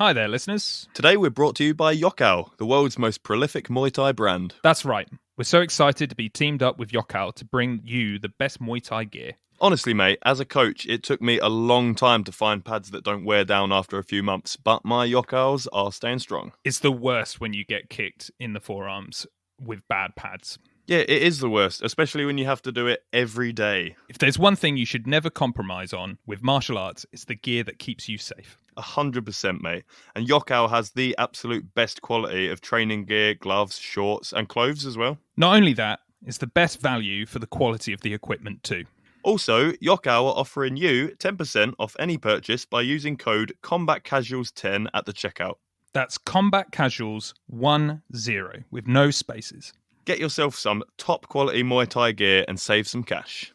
Hi there, listeners. Today we're brought to you by Yokkao, the world's most prolific Muay Thai brand. That's right. We're so excited to be teamed up with Yokkao to bring you the best Muay Thai gear. Honestly, mate, as a coach, it took me a long time to find pads that don't wear down after a few months, but my Yokkaos are staying strong. It's the worst when you get kicked in the forearms with bad pads. Yeah, it is the worst, especially when you have to do it every day. If there's one thing you should never compromise on with martial arts, it's the gear that keeps you safe. 100%, mate. And Yokkao has the absolute best quality of training gear, gloves, shorts, and clothes as well. Not only that, it's the best value for the quality of the equipment too. Also, Yokkao are offering you 10% off any purchase by using code CombatCasuals10 at the checkout. That's Combat Casuals 10 with no spaces. Get yourself some top quality Muay Thai gear and save some cash.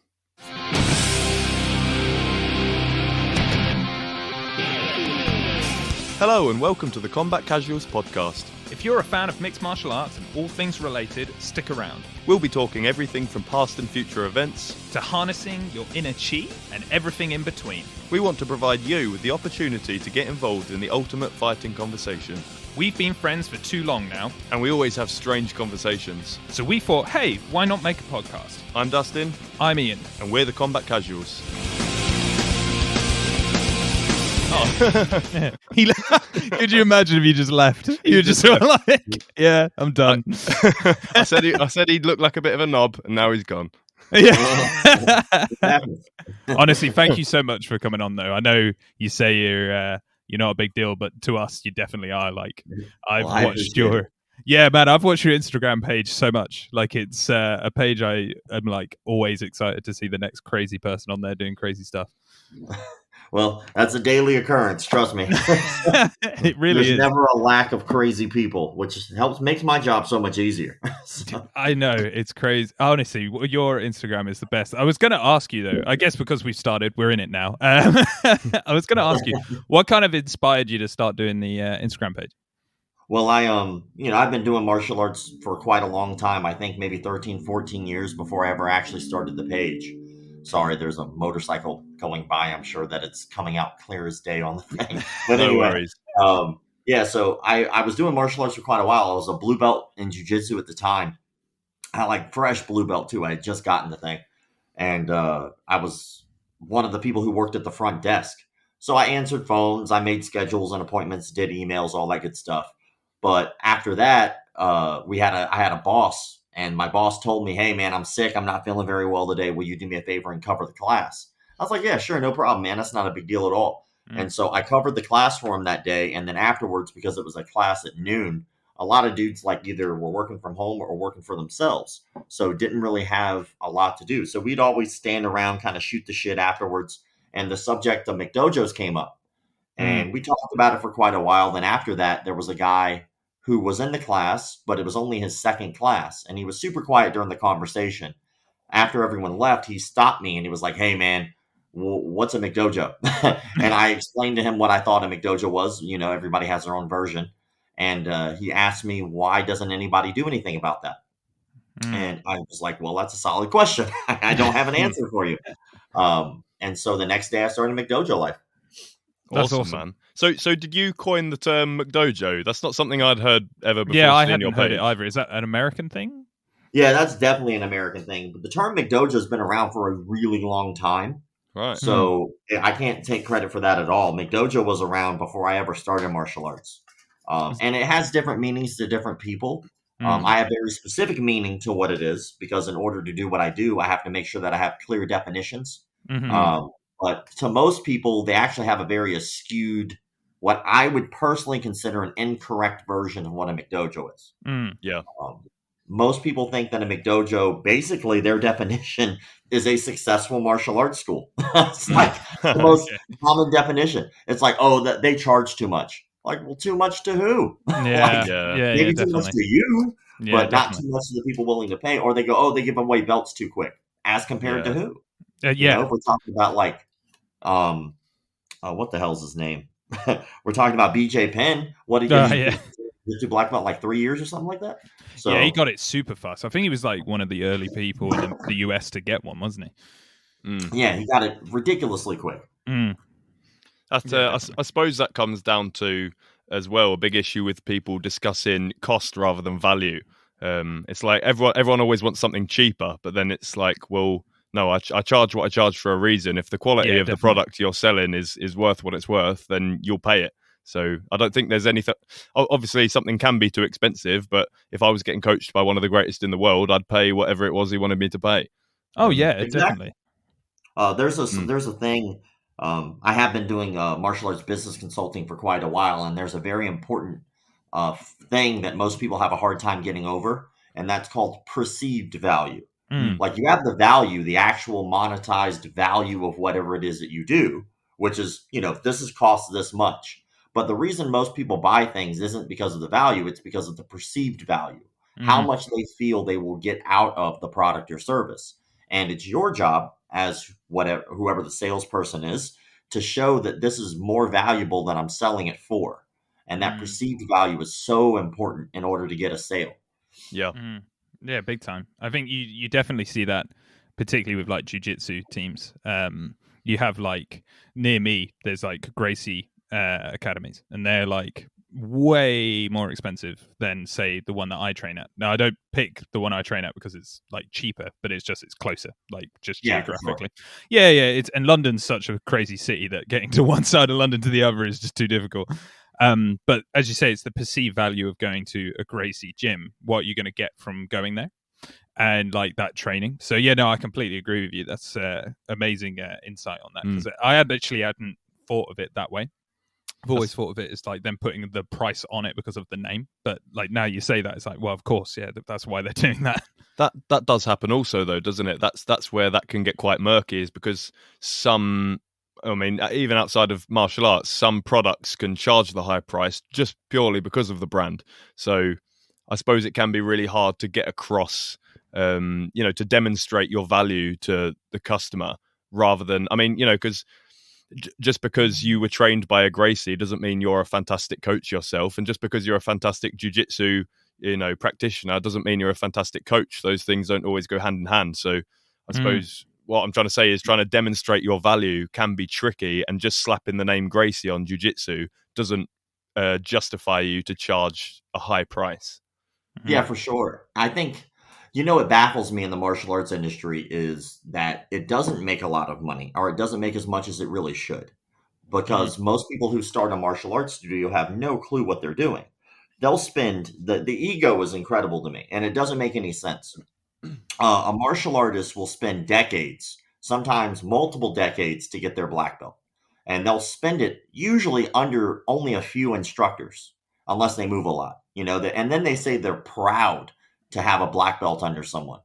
Hello and welcome to the Combat Casuals podcast. If you're a fan of mixed martial arts and all things related, stick around. We'll be talking everything from past and future events to harnessing your inner chi and everything in between. We want to provide you with the opportunity to get involved in the ultimate fighting conversation. We've been friends for too long now, and we always have strange conversations. So we thought, hey, why not make a podcast? I'm Dustin. I'm Ian. And we're the Combat Casuals. Could you imagine if you just left? You were just sort of like, yeah, I'm done. I said he'd look like a bit of a knob, and now he's gone. Yeah. Honestly, thank you so much for coming on, though. I know you say you're not a big deal, but to us, you definitely are. Like, I've watched your... Yeah, man, I've watched your Instagram page so much. Like, it's a page I am, like, always excited to see the next crazy person on there doing crazy stuff. Well, that's a daily occurrence, trust me. It really There's is. never a lack of crazy people, which makes my job so much easier. So. I know, it's crazy. Honestly, your Instagram is the best. I was going to ask you, though, I guess because we've started, we're in it now. I was going to ask you, what kind of inspired you to start doing the Instagram page? Well, I've been doing martial arts for quite a long time. I think maybe 13, 14 years before I ever actually started the page. Sorry, there's a motorcycle going by. I'm sure that it's coming out clear as day on the thing. But No anyway, worries. So I was doing martial arts for quite a while. I was a blue belt in jiu-jitsu at the time. I had like fresh blue belt too. I had just gotten the thing. And I was one of the people who worked at the front desk. So I answered phones, I made schedules and appointments, did emails, all that good stuff. But after that, I had a boss. And my boss told me, hey, man, I'm sick. I'm not feeling very well today. Will you do me a favor and cover the class? I was like, yeah, sure. No problem, man. That's not a big deal at all. And so I covered the class for him that day. And then afterwards, because it was a class at noon, a lot of dudes like either were working from home or working for themselves. So didn't really have a lot to do. So we'd always stand around, kind of shoot the shit afterwards. And the subject of McDojos came up. And we talked about it for quite a while. Then after that, there was a guy who was in the class, but it was only his second class. And he was super quiet during the conversation. After everyone left, he stopped me and he was like, hey, man, what's a McDojo? And I explained to him what I thought a McDojo was. You know, everybody has their own version. And he asked me, why doesn't anybody do anything about that? And I was like, well, that's a solid question. I don't have an answer for you. And so the next day I started Mcdojolife. That's awesome. Man. So did you coin the term Mcdojo? That's not something I'd heard ever before. Yeah, I in your haven't heard page. it either. Is that an American thing? Yeah, that's definitely an American thing. But the term Mcdojo has been around for a really long time. Right. So I can't take credit for that at all. Mcdojo was around before I ever started martial arts. And it has different meanings to different people. I have very specific meaning to what it is, because in order to do what I do, I have to make sure that I have clear definitions. But to most people, they actually have a very skewed, what I would personally consider an incorrect version of what a McDojo is. Yeah. Most people think that a McDojo, basically their definition is a successful martial arts school. It's like the most common definition. It's like, oh, that they charge too much. Like, well, too much to who? Maybe too much to you, but not too much to the people willing to pay. Or they go, oh, they give away belts too quick. As compared to who? You know, if we're talking about like, what the hell's his name? We're talking about BJ Penn. What did he do black belt like 3 years or something like that? So, yeah, he got it super fast. I think he was like one of the early people in the US to get one, wasn't he? Yeah, he got it ridiculously quick. I suppose that comes down to as well, a big issue with people discussing cost rather than value. It's like everyone always wants something cheaper, but then it's like, well, no, I charge what I charge for a reason. If the quality of the product you're selling is worth what it's worth, then you'll pay it. So I don't think there's anything. Obviously, something can be too expensive, but if I was getting coached by one of the greatest in the world, I'd pay whatever it was he wanted me to pay. Oh yeah, exactly. Definitely. There's a thing. I have been doing martial arts business consulting for quite a while, and there's a very important thing that most people have a hard time getting over, and that's called perceived value. Like you have the value, the actual monetized value of whatever it is that you do, which is, this is cost this much. But the reason most people buy things isn't because of the value, it's because of the perceived value, how much they feel they will get out of the product or service. And it's your job as whoever the salesperson is to show that this is more valuable than I'm selling it for. And that perceived value is so important in order to get a sale. Yeah. Yeah, big time. I think you definitely see that, particularly with like jiu-jitsu teams. You have like near me, there's like Gracie academies, and they're like way more expensive than say the one that I train at. Now I don't pick the one I train at because it's like cheaper, but it's closer, like just geographically. Sure. Yeah. And London's such a crazy city that getting to one side of London to the other is just too difficult. But as you say, it's the perceived value of going to a Gracie gym, what you're going to get from going there, and like that training. So yeah, no, I completely agree with you. That's amazing insight on that, because I hadn't thought of it that way. I've always thought of it as like them putting the price on it because of the name, but like now you say that, it's like, well, of course, yeah, that's why they're doing that. That does happen also, though, doesn't it? That's where that can get quite murky, is because even outside of martial arts, some products can charge the high price just purely because of the brand. So I suppose it can be really hard to get across, to demonstrate your value to the customer, rather than, because just because you were trained by a Gracie doesn't mean you're a fantastic coach yourself. And just because you're a fantastic jiu-jitsu, practitioner doesn't mean you're a fantastic coach. Those things don't always go hand in hand. So I suppose what I'm trying to say is trying to demonstrate your value can be tricky, and just slapping the name Gracie on jiu-jitsu doesn't justify you to charge a high price. Yeah, for sure. I think, what baffles me in the martial arts industry is that it doesn't make a lot of money, or it doesn't make as much as it really should, because most people who start a martial arts studio have no clue what they're doing. They'll spend, the ego is incredible to me, and it doesn't make any sense. A martial artist will spend decades, sometimes multiple decades, to get their black belt. And they'll spend it usually under only a few instructors, unless they move a lot, and then they say they're proud to have a black belt under someone.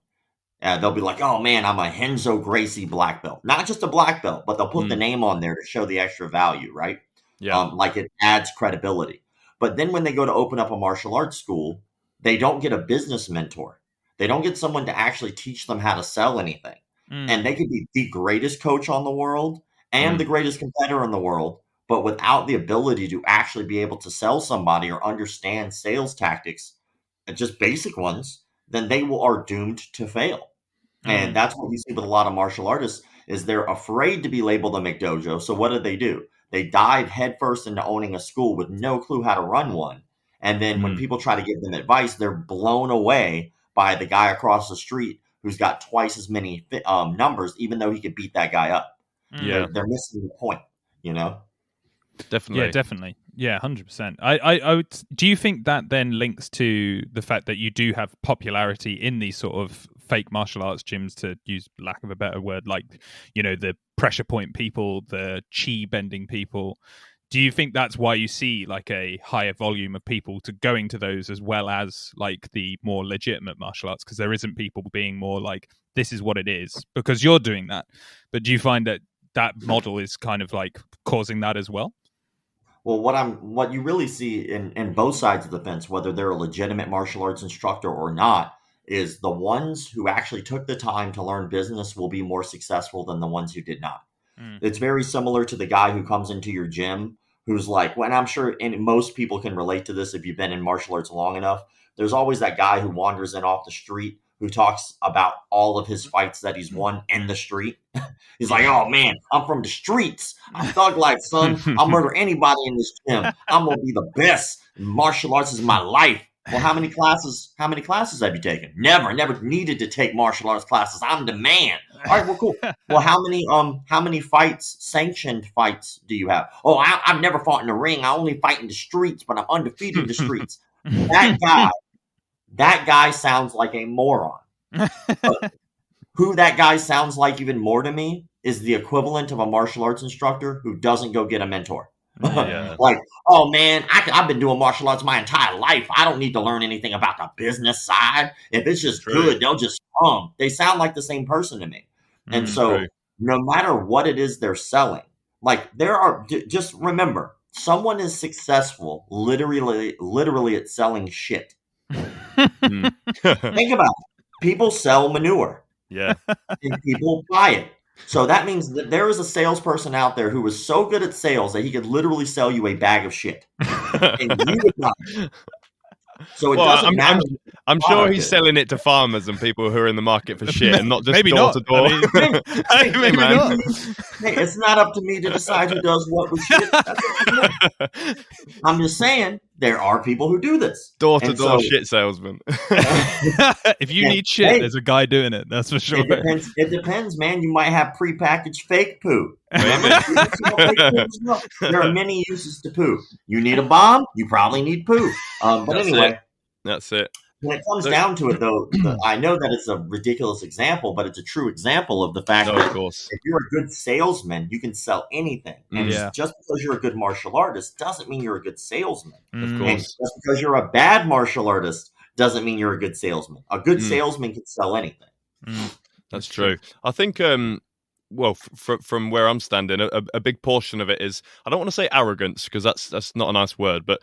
They'll be like, oh man, I'm a Henzo Gracie black belt. Not just a black belt, but they'll put the name on there to show the extra value, right? Yeah. Like it adds credibility. But then when they go to open up a martial arts school, they don't get a business mentor. They don't get someone to actually teach them how to sell anything. And they could be the greatest coach on the world and the greatest competitor in the world, but without the ability to actually be able to sell somebody or understand sales tactics, just basic ones, then they are doomed to fail. And that's what we see with a lot of martial artists, is they're afraid to be labeled a McDojo. So what do? They dive headfirst into owning a school with no clue how to run one. And then when people try to give them advice, they're blown away by the guy across the street who's got twice as many numbers, even though he could beat that guy up. Yeah, they're missing the point, Definitely. Yeah, definitely. Yeah, 100%. I would, do you think that then links to the fact that you do have popularity in these sort of fake martial arts gyms, to use lack of a better word, like, the pressure point people, the chi bending people? Do you think that's why you see like a higher volume of people to going to those, as well as like the more legitimate martial arts? Because there isn't people being more like, this is what it is, because you're doing that. But do you find that model is kind of like causing that as well? Well, what you really see in both sides of the fence, whether they're a legitimate martial arts instructor or not, is the ones who actually took the time to learn business will be more successful than the ones who did not. It's very similar to the guy who comes into your gym who's like, and I'm sure, and most people can relate to this if you've been in martial arts long enough, there's always that guy who wanders in off the street who talks about all of his fights that he's won in the street. He's like, oh man, I'm from the streets. I'm thug life, son. I'll murder anybody in this gym. I'm gonna be the best. Martial arts is my life. Well, how many classes have you taken? Never needed to take martial arts classes. I'm the man. All right, well, cool. Well, how many fights, sanctioned fights, do you have? Oh, I've never fought in the ring. I only fight in the streets, but I'm undefeated in the streets. That guy sounds like a moron. But who that guy sounds like even more to me is the equivalent of a martial arts instructor who doesn't go get a mentor. Yeah. Like, oh man, I've been doing martial arts my entire life. I don't need to learn anything about the business side. If it's just good, they'll just come. They sound like the same person to me. And so no matter what it is they're selling, like just remember, someone is successful literally at selling shit. Think about it. People sell manure. Yeah. And people buy it. So that means that there is a salesperson out there who was so good at sales that he could literally sell you a bag of shit. And you would not. So it doesn't matter. I'm sure he's selling it to farmers and people who are in the market for shit, and not just maybe door not. to door. Maybe not. Hey, it's not up to me to decide who does what with shit. I'm just saying there are people who do this. Door to door shit salesman. If you need shit, there's a guy doing it. That's for sure. It depends, man. You might have prepackaged fake poo. There are many uses to poo. You need a bomb, you probably need poo. But anyway. That's it. When it comes down to it, though, I know that it's a ridiculous example, but it's a true example of the fact that if you're a good salesman, you can sell anything. And just because you're a good martial artist doesn't mean you're a good salesman. Of course. And just because you're a bad martial artist doesn't mean you're a good salesman. A good salesman can sell anything. That's true. I think, well, from where I'm standing, a big portion of it is, I don't want to say arrogance, because that's not a nice word, but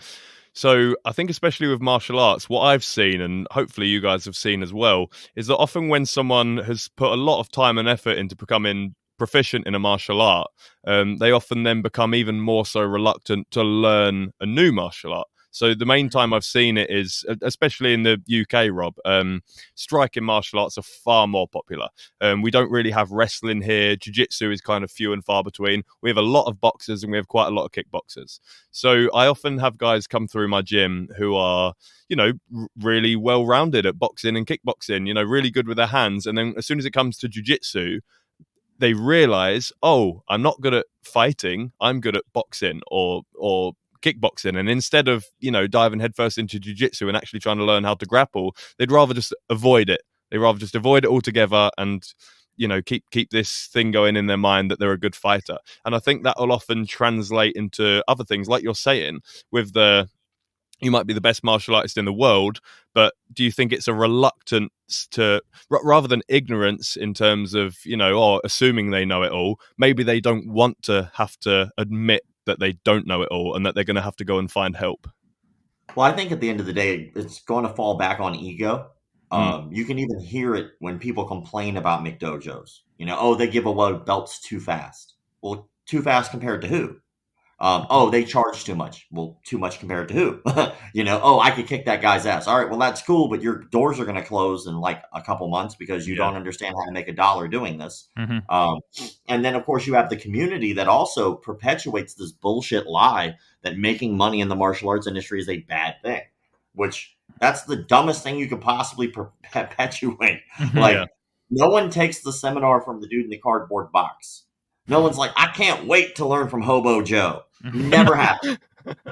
so I think especially with martial arts, what I've seen, and hopefully you guys have seen as well, is that often when someone has put a lot of time and effort into becoming proficient in a martial art, they often then become even more so reluctant to learn a new martial art. So the main time I've seen it is, especially in the UK, Rob, striking martial arts are far more popular. We don't really have wrestling here. Jiu-jitsu is kind of few and far between. We have a lot of boxers and we have quite a lot of kickboxers. So I often have guys come through my gym who are, really well-rounded at boxing and kickboxing, really good with their hands. And then as soon as it comes to jiu-jitsu, they realize, oh, I'm not good at fighting. I'm good at boxing or kickboxing, and instead of diving headfirst into jiu-jitsu and actually trying to learn how to grapple, they'd rather just avoid it. They'd rather just avoid it altogether and keep this thing going in their mind that they're a good fighter. And I think that will often translate into other things, like you're saying, with you might be the best martial artist in the world, but do you think it's a reluctance to, rather than ignorance in terms of, or assuming they know it all, maybe they don't want to have to admit that they don't know it all and that they're going to have to go and find help? Well, I think at the end of the day, it's going to fall back on ego. You can even hear it when people complain about McDojos. They give away belts too fast. Well, too fast compared to who? They charge too much. Well, too much compared to who? I could kick that guy's ass. All right, well, that's cool, but your doors are going to close in like a couple months because you don't understand how to make $1 doing this. And then, of course, you have the community that also perpetuates this bullshit lie that making money in the martial arts industry is a bad thing, which that's the dumbest thing you could possibly perpetuate. No one takes the seminar from the dude in the cardboard box. No one's like, I can't wait to learn from Hobo Joe. Never happened.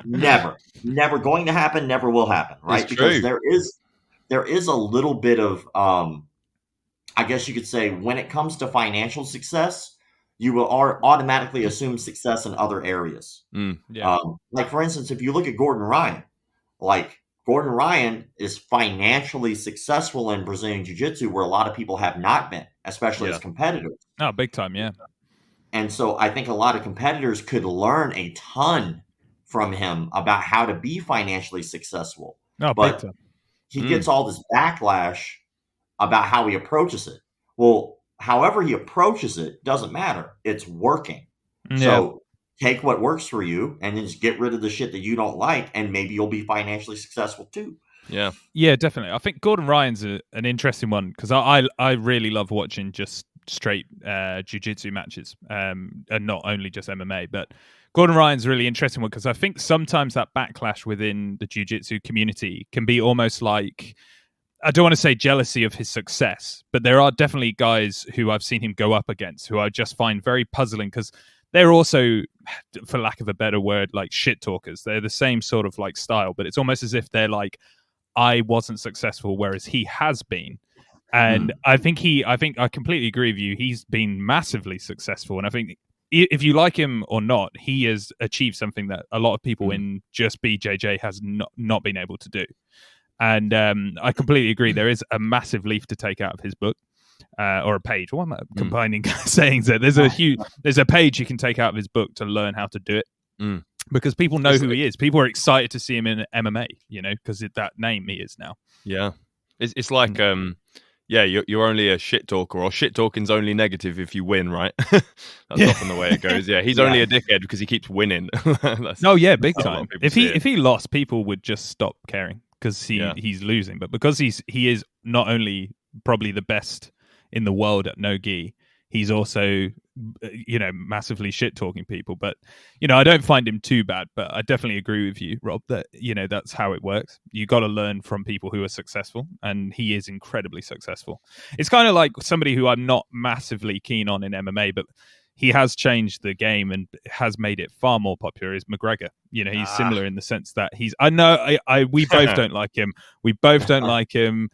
Never going to happen. Never will happen. Right? Because there is a little bit of, I guess you could say, when it comes to financial success, you will automatically assume success in other areas. Like, for instance, if you look at Gordon Ryan, Gordon Ryan is financially successful in Brazilian Jiu-Jitsu where a lot of people have not been, especially as competitors. Oh, big time, yeah. And so I think a lot of competitors could learn a ton from him about how to be financially successful. No, but he gets all this backlash about how he approaches it. Well, however he approaches it doesn't matter. It's working. So take what works for you and then just get rid of the shit that you don't like, and maybe you'll be financially successful too. Yeah, definitely. I think Gordon Ryan's an interesting one because I really love watching just straight jiu-jitsu matches, and not only just MMA. But Gordon Ryan's a really interesting one because I think sometimes that backlash within the jiu-jitsu community can be almost like, I don't want to say jealousy of his success, but there are definitely guys who I've seen him go up against who I just find very puzzling because they're also, for lack of a better word, like shit talkers. They're the same sort of like style, but it's almost as if they're like, I wasn't successful, whereas he has been. And I think I completely agree with you. He's been massively successful. And I think if you like him or not, he has achieved something that a lot of people in just BJJ has not been able to do. And I completely agree. There is a massive leaf to take out of his book, or a page. Why am I combining sayings there? There's a page you can take out of his book to learn how to do it. Because people know who he is. People are excited to see him in MMA, because that name he is now. Yeah. It's like, you're only a shit talker, or shit talking's only negative if you win, right? That's often the way it goes. Yeah, he's only a dickhead because he keeps winning. Big time. If he lost, people would just stop caring because he's losing. But because he is not only probably the best in the world at no gi, he's also massively shit talking people. But I don't find him too bad, but I definitely agree with you, Rob, that that's how it works. You got to learn from people who are successful, and he is incredibly successful. It's kind of like somebody who I'm not massively keen on in MMA, but he has changed the game and has made it far more popular, is McGregor. He's similar in the sense that we both don't like him. We both don't like him.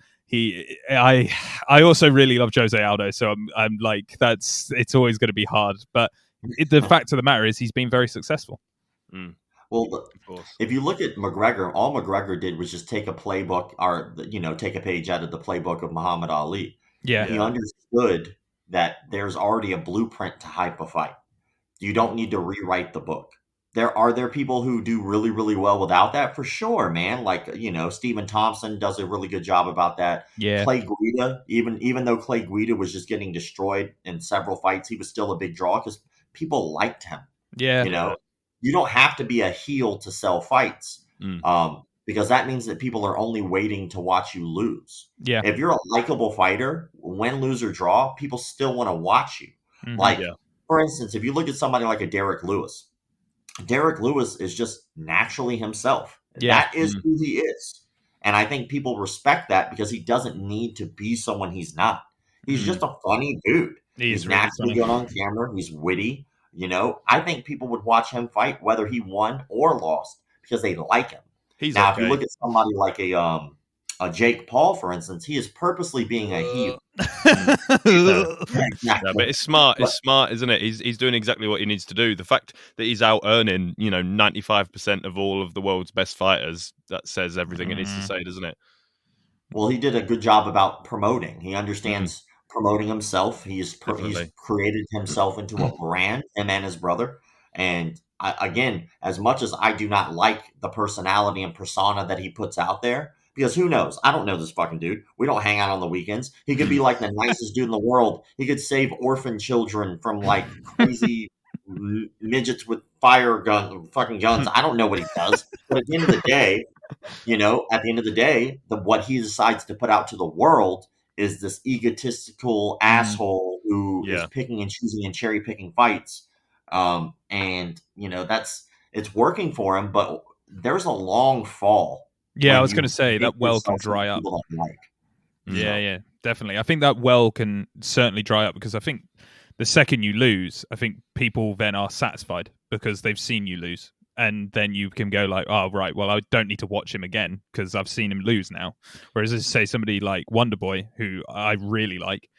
I also really love Jose Aldo, so I'm like, it's always going to be hard. But the fact of the matter is, he's been very successful. Well, if you look at McGregor, all McGregor did was just take a playbook, or take a page out of the playbook of Muhammad Ali. Yeah, he understood that there's already a blueprint to hype a fight. You don't need to rewrite the book. Are there people who do really, really well without that? For sure, man. Like, Stephen Thompson does a really good job about that. Yeah. Clay Guida, even though Clay Guida was just getting destroyed in several fights, he was still a big draw because people liked him. Yeah. You don't have to be a heel to sell fights. Because that means that people are only waiting to watch you lose. Yeah. If you're a likable fighter, win, lose, or draw, people still want to watch you. For instance, if you look at somebody like a Derek Lewis is just naturally himself. Yeah. That is who he is. And I think people respect that because he doesn't need to be someone he's not. He's just a funny dude. He's really naturally good on camera. He's witty. I think people would watch him fight whether he won or lost because they like him. If you look at somebody like a Jake Paul, for instance, he is purposely being a heel. Exactly. But it's smart. It's smart, isn't it? He's doing exactly what he needs to do. The fact that he's out earning, 95% of all of the world's best fighters, that says everything it needs to say, doesn't it? Well, he did a good job about promoting. He understands promoting himself. He's created himself into a brand, him and his brother. And again, as much as I do not like the personality and persona that he puts out there, because who knows? I don't know this fucking dude. We don't hang out on the weekends. He could be like the nicest dude in the world. He could save orphan children from like crazy midgets with fucking guns. I don't know what he does. But at the end of the day, what he decides to put out to the world is this egotistical asshole who is picking and choosing and cherry picking fights. It's working for him, but there's a long fall. Yeah, I was going to say that well can dry up. Yeah, definitely. I think that well can certainly dry up because I think the second you lose, I think people then are satisfied because they've seen you lose. And then you can go like, oh, right, well, I don't need to watch him again because I've seen him lose now. Whereas, as say, somebody like Wonderboy, who I really like,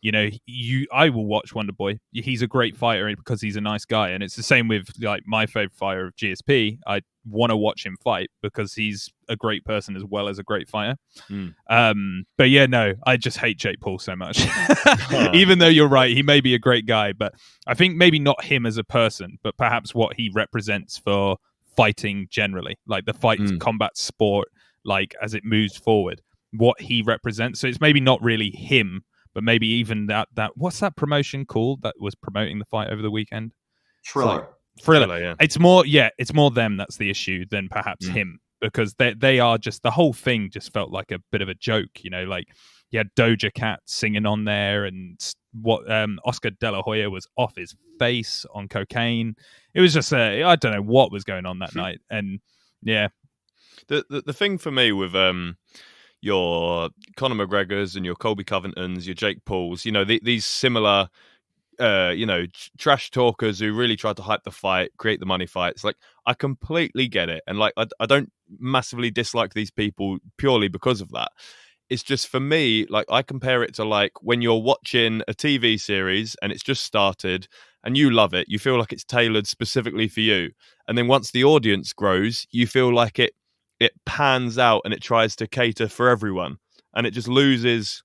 I will watch Wonderboy. He's a great fighter because he's a nice guy. And it's the same with like my favorite fighter of GSP. I want to watch him fight because he's a great person as well as a great fighter. But yeah, no, I just hate Jake Paul so much. Even though you're right, he may be a great guy, but I think maybe not him as a person, but perhaps what he represents for fighting generally, like the fight combat sport, like as it moves forward, what he represents. So it's maybe not really him, but maybe even that what's that promotion called that was promoting the fight over the weekend? Thriller. Thriller, yeah. It's more them that's the issue than perhaps him. because they are just, the whole thing just felt like a bit of a joke, like you had Doja Cat singing on there, and what Oscar De La Hoya was off his face on cocaine. It was just I don't know what was going on that night. And yeah, the thing for me with your Conor McGregors and your Colby Covingtons, your Jake Pauls, these similar trash talkers who really try to hype the fight, create the money fights. Like, I completely get it, and like I don't massively dislike these people purely because of that. It's just, for me, like, I compare it to like when you're watching a TV series and it's just started and you love it, you feel like it's tailored specifically for you, and then once the audience grows, you feel like it pans out and it tries to cater for everyone, and it just loses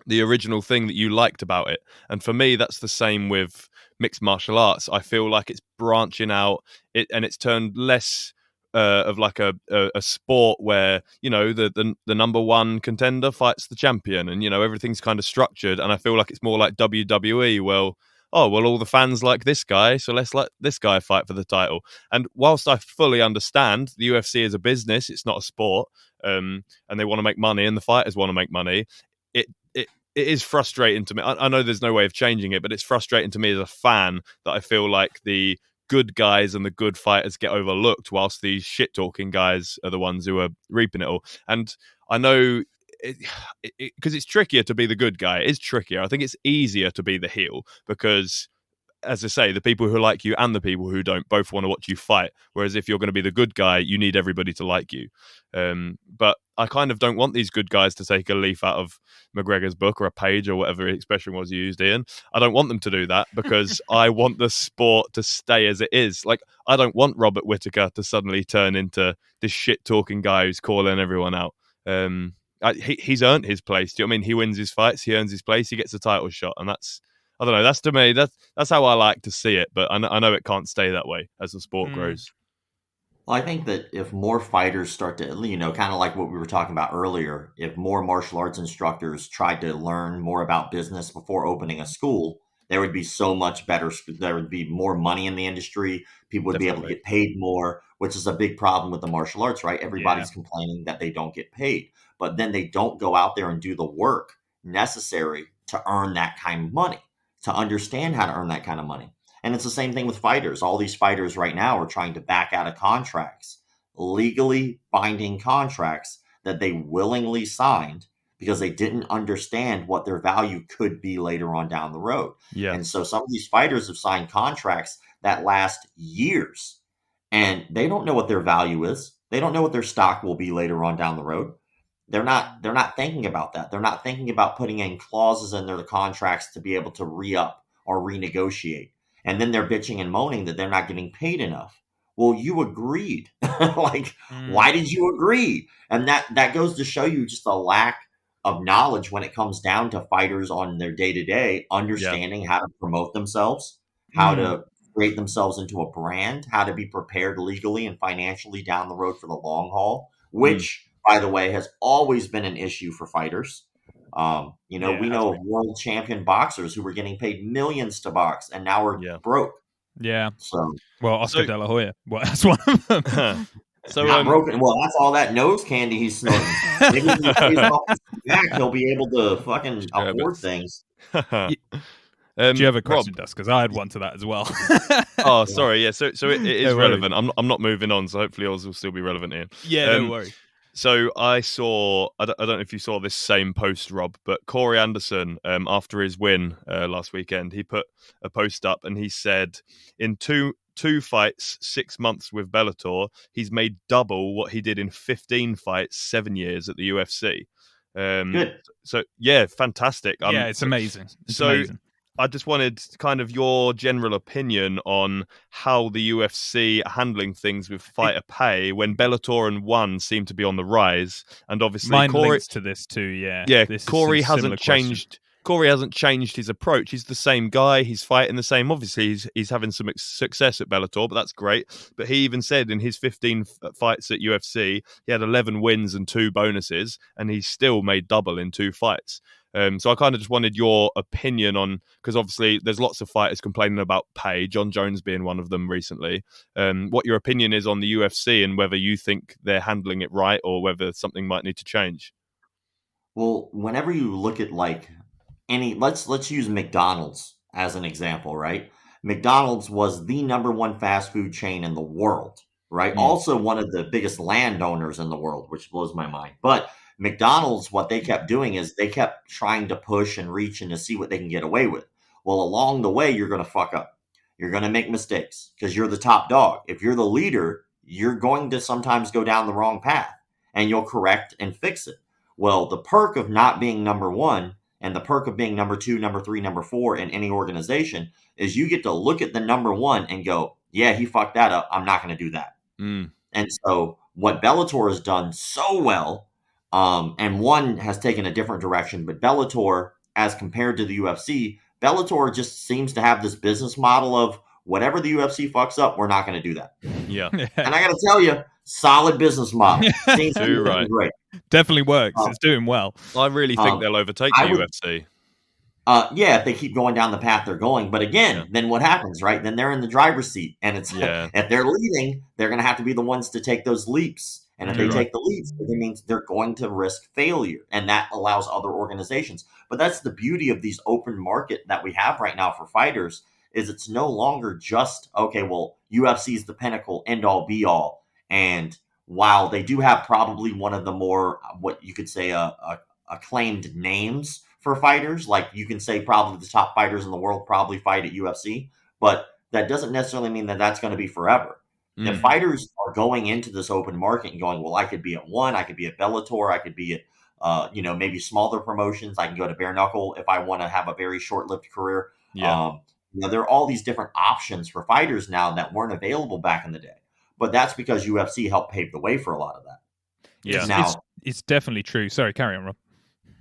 the original thing that you liked about it. And for me, that's the same with mixed martial arts. I feel like it's branching out, and it's turned less of like a sport where the number one contender fights the champion, and everything's kind of structured. And I feel like it's more like WWE. Well, all the fans like this guy, so let's let this guy fight for the title. And whilst I fully understand the UFC is a business, it's not a sport, and they want to make money, and the fighters want to make money. It is frustrating to me. I know there's no way of changing it, but it's frustrating to me as a fan that I feel like the good guys and the good fighters get overlooked, whilst these shit talking guys are the ones who are reaping it all. And I know because it's trickier to be the good guy. It is trickier. I think it's easier to be the heel because, as I say, the people who like you and the people who don't both want to watch you fight. Whereas if you're going to be the good guy, you need everybody to like you. But I kind of don't want these good guys to take a leaf out of McGregor's book or a page or whatever expression was used, Ian. I don't want them to do that because I want the sport to stay as it is. Like, I don't want Robert Whittaker to suddenly turn into this shit-talking guy who's calling everyone out. He's earned his place. Do you know what I mean? He wins his fights, he earns his place, he gets a title shot, and that's, I don't know. That's, to me, that's how I like to see it. But I know it can't stay that way as the sport grows. Well, I think that if more fighters start to, kind of like what we were talking about earlier, if more martial arts instructors tried to learn more about business before opening a school, there would be so much better. There would be more money in the industry. People would be able to get paid more, which is a big problem with the martial arts, right? Everybody's complaining that they don't get paid, but then they don't go out there and do the work necessary to earn that kind of money, to understand how to earn that kind of money. And it's the same thing with fighters. All these fighters right now are trying to back out of contracts, legally binding contracts that they willingly signed because they didn't understand what their value could be later on down the road. Yeah. And so some of these fighters have signed contracts that last years, and they don't know what their value is. They don't know what their stock will be later on down the road. They're not thinking about that. They're not thinking about putting in clauses in their contracts to be able to re-up or renegotiate. And then they're bitching and moaning that they're not getting paid enough. Well, you agreed. Why did you agree? And that goes to show you just a lack of knowledge when it comes down to fighters on their day-to-day, understanding how to promote themselves, how to create themselves into a brand, how to be prepared legally and financially down the road for the long haul, which, by the way, has always been an issue for fighters. We know of world champion boxers who were getting paid millions to box and now are broke. Yeah. So, Oscar De La Hoya. Well, that's one of them. So not broken. Well, that's all that nose candy he's snorting. Maybe when he plays off his back, he'll be able to fucking afford things. Do you have a question, Dust? Because I had one to that as well. Sorry. Yeah. So it is relevant. I'm not moving on, so hopefully yours will still be relevant, Ian. Yeah, don't worry. So I saw, I don't know if you saw this same post, Rob, but Corey Anderson, after his win last weekend, he put a post up and he said in two fights, 6 months with Bellator, he's made double what he did in 15 fights, 7 years at the UFC. Good. So, yeah, fantastic. Yeah, it's amazing. It's amazing. I just wanted kind of your general opinion on how the UFC are handling things with fighter pay when Bellator and ONE seem to be on the rise, and obviously mine links to this too. Yeah, Corey hasn't changed. Corey hasn't changed his approach. He's the same guy. He's fighting the same. Obviously, he's having some success at Bellator, but that's great. But he even said in his 15 fights at UFC, he had 11 wins and 2 bonuses, and he still made double in 2 fights. So I kind of just wanted your opinion on, because obviously there's lots of fighters complaining about pay, John Jones being one of them recently. What your opinion is on the UFC and whether you think they're handling it right or whether something might need to change. Well, whenever you look at like let's use McDonald's as an example, right? McDonald's was the number one fast food chain in the world, right? Also one of the biggest landowners in the world, which blows my mind. But McDonald's, what they kept doing is they kept trying to push and reach and to see what they can get away with. Well, along the way, you're going to fuck up. You're going to make mistakes because you're the top dog. If you're the leader, you're going to sometimes go down the wrong path and you'll correct and fix it. Well, the perk of not being number one and the perk of being number two, number three, number four in any organization is you get to look at the number one and go, yeah, he fucked that up. I'm not going to do that. And so what Bellator has done so well, and one has taken a different direction, but Bellator, as compared to the UFC, Bellator just seems to have this business model of whatever the UFC fucks up, we're not going to do that. Yeah. And I got to tell you, solid business model. Seems to be right. Great. Definitely works. It's doing well. I really think they'll overtake the UFC. Yeah, if they keep going down the path they're going. But again, then what happens, right? Then they're in the driver's seat. And it's if they're leading, they're going to have to be the ones to take those leaps. And if they take the leaps, it means they're going to risk failure. And that allows other organizations. But that's the beauty of these open market that we have right now for fighters is it's no longer just, okay, well, UFC is the pinnacle, end all, be all. And while they do have probably one of the more, what you could say, acclaimed names for fighters, like you can say probably the top fighters in the world probably fight at UFC, but that doesn't necessarily mean that that's going to be forever. If fighters are going into this open market and going, well, I could be at one, I could be at Bellator, I could be at, maybe smaller promotions. I can go to bare knuckle if I want to have a very short-lived career. Yeah. There are all these different options for fighters now that weren't available back in the day. But that's because UFC helped pave the way for a lot of that. Yeah. Now, it's definitely true. Sorry, carry on,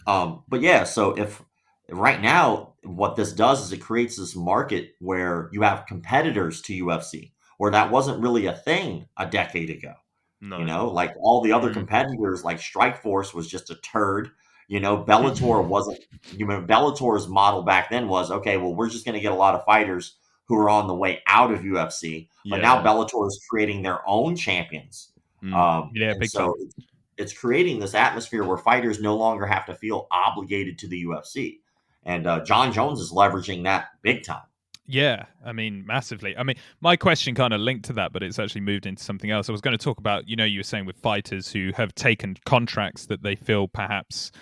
Rob. But yeah, so if right now what this does is it creates this market where you have competitors to UFC, where that wasn't really a thing a decade ago. No. Like all the other competitors, like Strikeforce was just a turd. Bellator wasn't. Bellator's model back then was, okay, well, we're just going to get a lot of fighters who are on the way out of UFC, but now Bellator is creating their own champions. Big so it's creating this atmosphere where fighters no longer have to feel obligated to the UFC. And John Jones is leveraging that big time. Yeah, I mean, massively. I mean, my question kind of linked to that, but it's actually moved into something else. I was going to talk about, you were saying with fighters who have taken contracts that they feel perhaps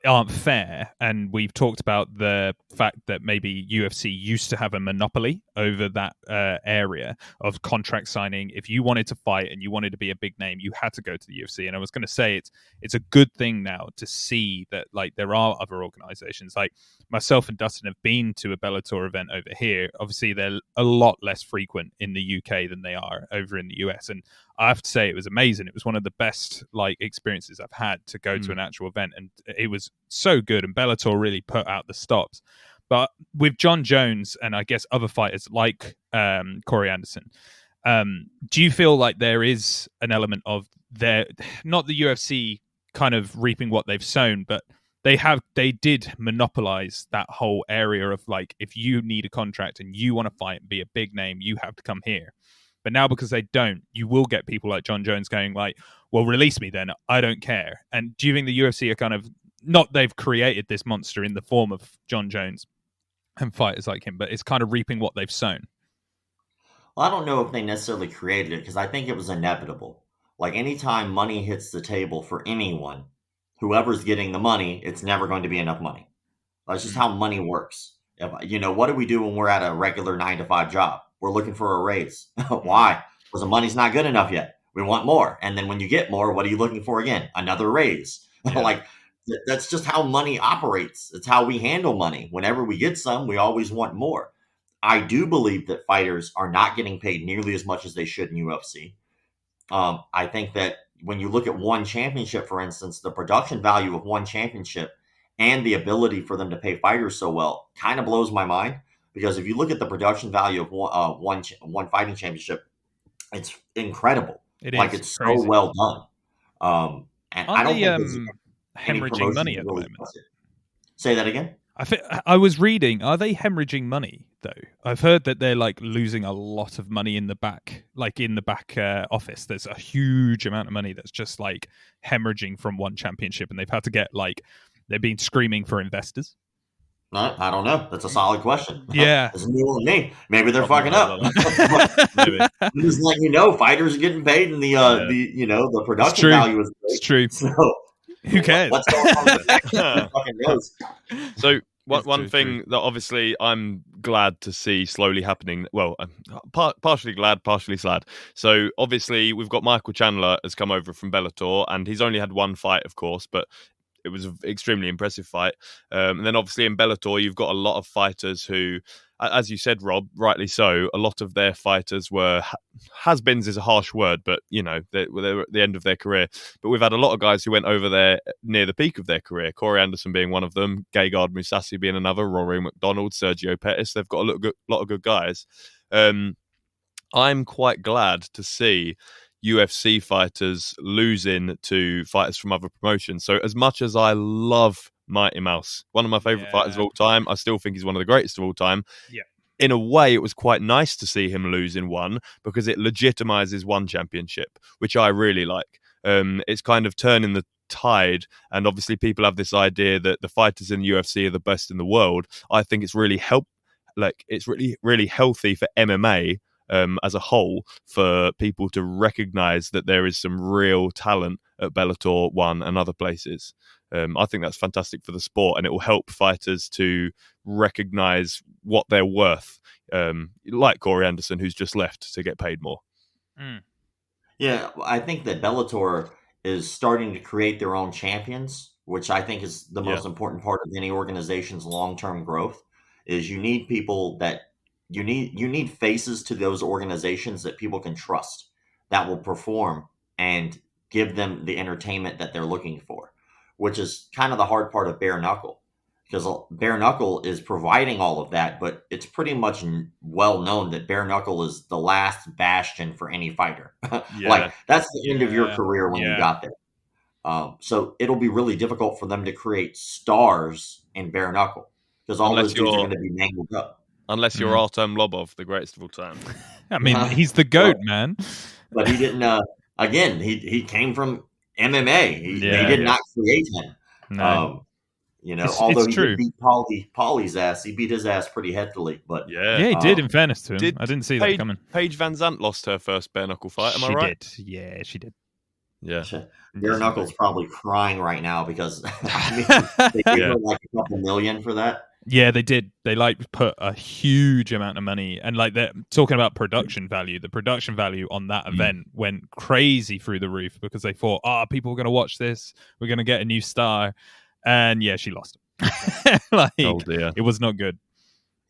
aren't fair, and we've talked about the fact that maybe UFC used to have a monopoly over that area of contract signing. If you wanted to fight and you wanted to be a big name, you had to go to the UFC. And I was going to say it's a good thing now to see that like there are other organizations. Like myself and Dustin have been to a Bellator event over here. Obviously, they're a lot less frequent in the UK than they are over in the US, and I have to say it was amazing. It was one of the best experiences I've had to go to an actual event, and it was so good. And Bellator really put out the stops. But with John Jones and I guess other fighters like Corey Anderson, do you feel like there is an element of not the UFC kind of reaping what they've sown, but they did monopolize that whole area of like, if you need a contract and you want to fight and be a big name, you have to come here. But now because they don't, you will get people like John Jones going like, well, release me then, I don't care. And do you think the UFC are kind of, not they've created this monster in the form of John Jones and fighters like him, but it's kind of reaping what they've sown? Well, I don't know if they necessarily created it because I think it was inevitable. Like anytime money hits the table for anyone, whoever's getting the money, it's never going to be enough money. That's just how money works. What do we do when we're at a regular 9-to-5 job? We're looking for a raise. Why? Because the money's not good enough yet. We want more. And then when you get more, what are you looking for again? Another raise. Yeah. That's just how money operates. It's how we handle money. Whenever we get some, we always want more. I do believe that fighters are not getting paid nearly as much as they should in UFC. I think that when you look at one championship, for instance, the production value of one championship and the ability for them to pay fighters so well kind of blows my mind. Because if you look at the production value of one fighting championship, it's incredible. It's crazy. So well done. And I don't think there's hemorrhaging money at the moment. Say that again. I was reading, are they hemorrhaging money though? I've heard that they're like losing a lot of money in the back, office. There's a huge amount of money that's just like hemorrhaging from one championship, and they've had to get they've been screaming for investors. I don't know. That's a solid question. Yeah. It's new on me. Maybe they're fucking up. Maybe. I'm just letting you know, fighters are getting paid, and the production value is great. It's true. So who cares? What's going on with that? Who fucking knows? So one thing that obviously I'm glad to see slowly happening. Well, I'm partially glad, partially sad. So obviously we've got Michael Chandler has come over from Bellator, and he's only had one fight, of course, but it was an extremely impressive fight. And then obviously in Bellator, you've got a lot of fighters who, as you said, Rob, rightly so, a lot of their fighters were has-beens is a harsh word, but they were at the end of their career. But we've had a lot of guys who went over there near the peak of their career. Corey Anderson being one of them, Gegard Mousasi being another, Rory McDonald, Sergio Pettis. They've got a lot of good guys. I'm quite glad to see UFC fighters losing to fighters from other promotions. So as much as I love Mighty Mouse, one of my favorite fighters of all time, I still think he's one of the greatest of all time. Yeah. In a way, it was quite nice to see him lose in one, because it legitimizes one championship, which I really like. It's kind of turning the tide, and obviously people have this idea that the fighters in the UFC are the best in the world. I think it's really it's really, really healthy for MMA as a whole, for people to recognize that there is some real talent at Bellator 1 and other places. I think that's fantastic for the sport, and it will help fighters to recognize what they're worth, like Corey Anderson, who's just left to get paid more. Yeah, I think that Bellator is starting to create their own champions, which I think is the most important part of any organization's long-term growth. Is you need people that you need faces to those organizations that people can trust, that will perform and give them the entertainment that they're looking for, which is kind of the hard part of bare knuckle, because bare knuckle is providing all of that, but it's pretty much well known that bare knuckle is the last bastion for any fighter. Like that's the end of your career when you got there. So it'll be really difficult for them to create stars in bare knuckle, because all those dudes are going to be mangled up. Unless you're Artem Lobov, the greatest of all time. I mean, he's the GOAT, man. But he didn't. Again, he came from MMA. They did not create him. No. Although he did beat Paulie's ass, he beat his ass pretty heftily. But he did. In fairness to him, I didn't see that coming. Paige Van Zandt lost her first bare knuckle fight. Am I right? She did. Yeah, she did. Yeah. Bare knuckle's probably crying right now because they gave her like a couple million for that. Yeah, they did. They put a huge amount of money, and they're talking about production value. The production value on that event went crazy through the roof, because they thought, people are going to watch this. We're going to get a new star, and she lost. Oh dear, it was not good.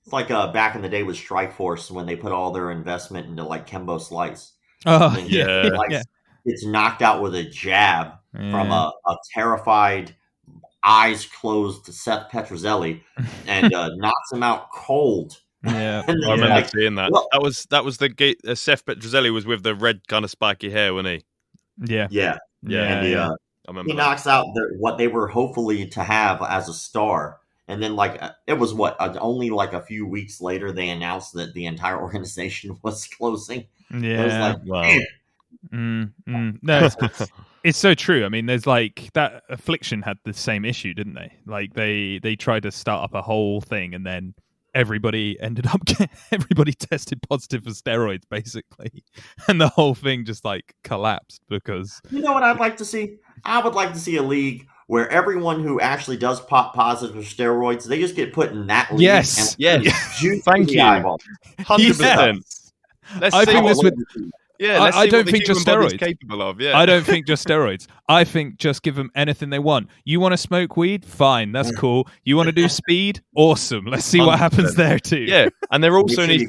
It's like back in the day with Strikeforce when they put all their investment into like Kembo Slice. Oh it's knocked out with a jab from a terrified, eyes closed Seth Petrozelli, and knocks him out cold. Yeah, I remember seeing that. Well, that was the gate. Seth Petrozelli was with the red kind of spiky hair, wasn't he? Yeah. And he knocks out what they were hopefully to have as a star. And then, it was only like a few weeks later they announced that the entire organization was closing. Yeah, it was like, wow. No, it's so true. I mean, there's that Affliction had the same issue, didn't they? They tried to start up a whole thing, and then everybody tested positive for steroids, basically, and the whole thing just collapsed because. You know what I'd like to see? I would like to see a league where everyone who actually does pop positive for steroids, they just get put in that league. Yes. Thank you. 100%. I think this would. Yeah, I don't think just steroids. Capable of, I don't think just steroids. I think just give them anything they want. You want to smoke weed? Fine, that's cool. You want to do speed? Awesome. Let's see what happens there too. Yeah, and there also needs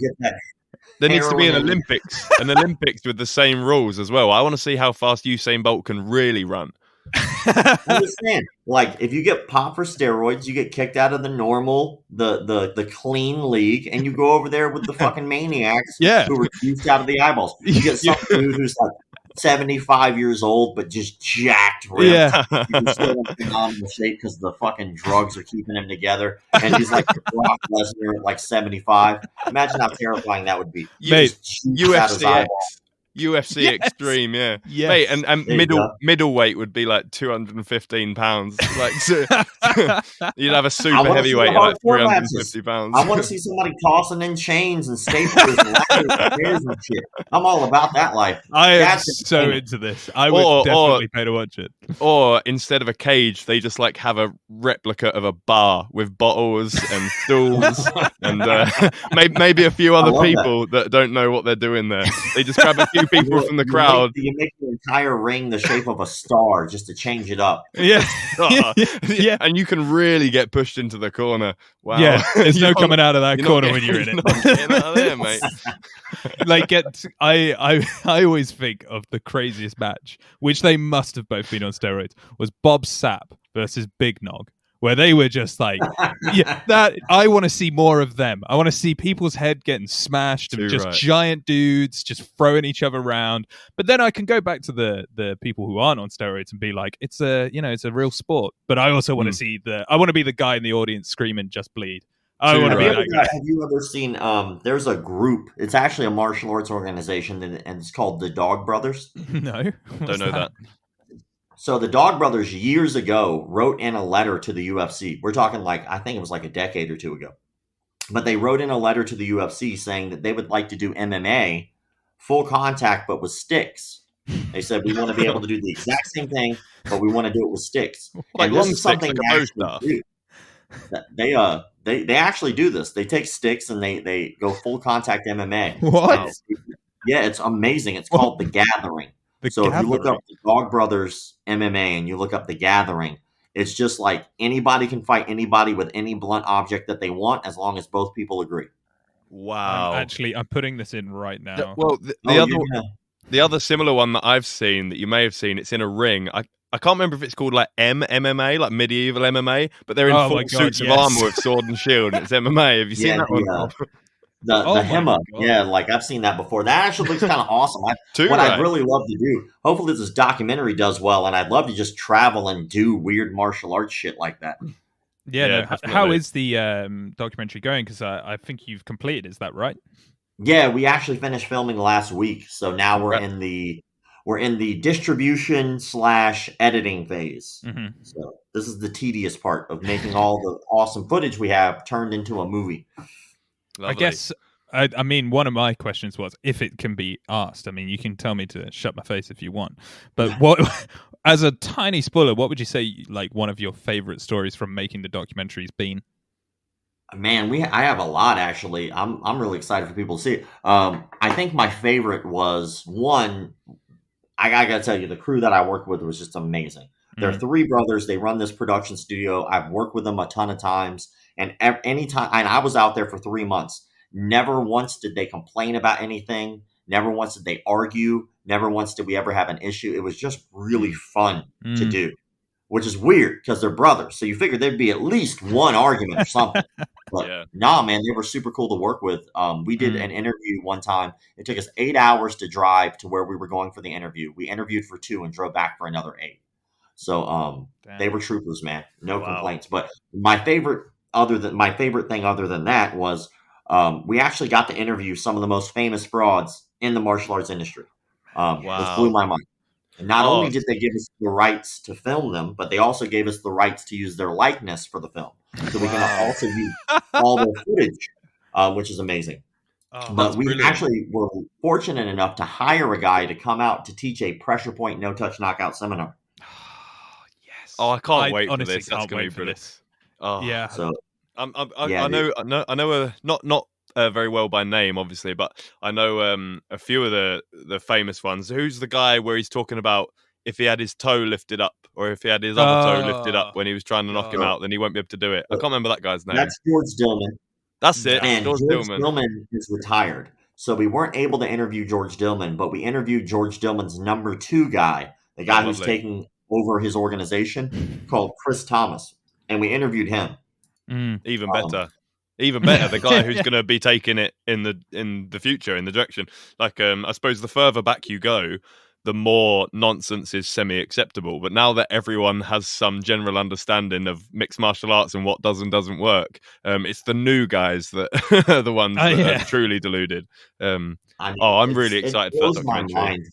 to be an Olympics with the same rules as well. I want to see how fast Usain Bolt can really run. Understand? If you get popped for steroids, you get kicked out of the normal, the clean league, and you go over there with the fucking maniacs who are juiced out of the eyeballs. You get some dude who's 75 years old, but just jacked, ripped. Yeah. He's still in phenomenal shape because the fucking drugs are keeping him together. And he's like Brock Lesnar at like 75. Imagine how terrifying that would be. Mate, UFC Yes. Extreme, yeah. Yes. Mate, and There you go. middleweight would be like 215 pounds. Like you'd have a I super wanna see heavyweight the at like hardcore matches. 350 pounds. I want to see somebody tossing in chains and staplers and ladders and chairs and shit. I'm all about that life. I am That's so entertainment. into this. I would definitely pay to watch it. Or instead of a cage, they just like have a replica of a bar with bottles and stools and maybe a few other people that don't know what they're doing there. They just grab a few people from the crowd. You make the entire ring the shape of a star just to change it up. Yeah. Yeah. And you can really get pushed into the corner. Wow. Yeah. There's no You're not- coming out of that you're corner not when you're in getting- it. you're not getting out of there, mate. Like I always think of the craziest match, which they must have both been on steroids, was Bob Sapp versus Big Nog, where they were just like, yeah, that I want to see more of them. I want to see people's head getting smashed and Too just right. giant dudes just throwing each other around. But then I can go back to the people who aren't on steroids and be like, it's a real sport. But I also want to see I want to be the guy in the audience screaming, "Just bleed." I want to be that guy. Have you ever seen? There's a group. It's actually a martial arts organization, and it's called the Dog Brothers. No, Don't know that. So the Dog Brothers years ago wrote in a letter to the UFC. We're talking like I think it was like a decade or two ago. But they wrote in a letter to the UFC saying that they would like to do MMA, full contact, but with sticks. They said we want to be able to do the exact same thing, but we want to do it with sticks. Like and this long is sticks, something like a they bow actually staff. do. They actually do this. They take sticks and they go full contact MMA. What? Yeah, it's amazing. It's called The Gathering. If you look up the Dog Brothers MMA and you look up The Gathering, it's just like anybody can fight anybody with any blunt object that they want as long as both people agree. Wow. I'm putting this in right now. Well, the other similar one that I've seen that you may have seen, it's in a ring. I can't remember if it's called like MMA, like medieval MMA, but they're in full suits of armor with sword and shield. And it's MMA. Have you seen that one? The HEMA. Yeah, like I've seen that before. That actually looks kind of awesome. I'd really love to do, hopefully this documentary does well, and I'd love to just travel and do weird martial arts shit like that. Yeah, how is the documentary going? Because I think you've completed, is that right? Yeah, we actually finished filming last week, so now we're in the distribution / editing phase. Mm-hmm. So this is the tedious part of making all the awesome footage we have turned into a movie. Lovely. I guess, I mean, one of my questions was, if it can be asked, I mean, you can tell me to shut my face if you want, but what, as a tiny spoiler, what would you say, like, one of your favorite stories from making the documentary's been? Man, I have a lot, actually. I'm really excited for people to see it. I think my favorite was one. I gotta tell you, the crew that I worked with was just amazing. They're three brothers. They run this production studio. I've worked with them a ton of times, and anytime, and I was out there for 3 months. Never once did they complain about anything. Never once did they argue. Never once did we ever have an issue. It was just really fun to do, which is weird because they're brothers. So you figure there'd be at least one argument or something. But nah, man, they were super cool to work with. We did an interview one time. It took us 8 hours to drive to where we were going for the interview. We interviewed for 2 and drove back for another 8. So they were troopers, man. No complaints. But my favorite thing other than that was we actually got to interview some of the most famous frauds in the martial arts industry. Which blew my mind. And not only did they give us the rights to film them, but they also gave us the rights to use their likeness for the film. So we can also use all their footage, which is amazing. But we actually were fortunate enough to hire a guy to come out to teach a pressure point, no touch knockout seminar. Yes. Oh, I can't wait for honestly this. That's can't going wait to for be this. Oh, yeah. So I know not very well by name, obviously, but I know a few of the famous ones. Who's the guy where he's talking about if he had his toe lifted up or if he had his other toe lifted up when he was trying to knock him out, then he won't be able to do it. I can't remember that guy's name. That's George Dillman. That's it. And George Dillman is retired. So we weren't able to interview George Dillman, but we interviewed George Dillman's number 2 guy, the guy who's taking over his organization, called Chris Thomas. And we interviewed him. Even better. Even better, the guy who's going to be taking it in the future, in the direction. Like, I suppose the further back you go, the more nonsense is semi-acceptable. But now that everyone has some general understanding of mixed martial arts and what does and doesn't work, it's the new guys that are the ones that are truly deluded. I'm really excited for that documentary.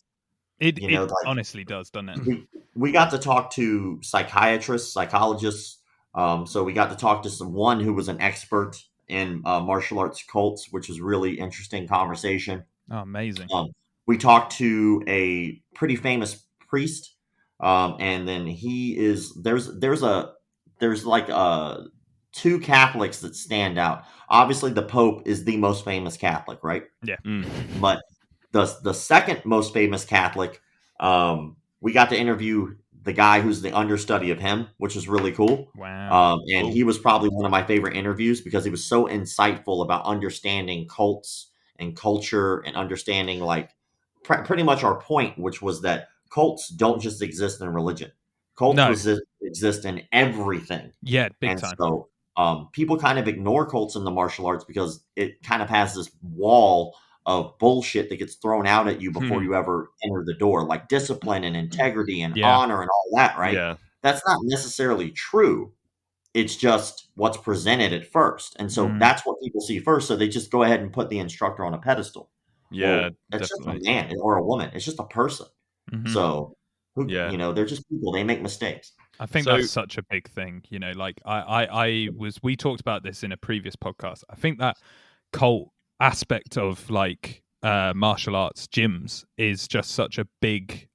It honestly does, doesn't it? We got to talk to psychiatrists, psychologists. So we got to talk to someone who was an expert in martial arts cults, which was really interesting conversation. Oh, amazing. We talked to a pretty famous priest, and then there's like two Catholics that stand out. Obviously, the Pope is the most famous Catholic, right? Yeah. But the second most famous Catholic, we got to interview the guy who's the understudy of him, which was really cool. Wow. And he was probably one of my favorite interviews because he was so insightful about understanding cults and culture and understanding like pretty much our point, which was that cults don't just exist in religion. Cults exist in everything. Yeah, big time. So people kind of ignore cults in the martial arts because it kind of has this wall of bullshit that gets thrown out at you before you ever enter the door, like discipline and integrity and honor and all that, right? Yeah. That's not necessarily true. It's just what's presented at first. And so that's what people see first. So they just go ahead and put the instructor on a pedestal. Yeah, it's just a man or a woman. It's just a person. So, they're just people. They make mistakes. I think that's such a big thing. Like we talked about this in a previous podcast. I think that cult aspect of like martial arts gyms is just such a big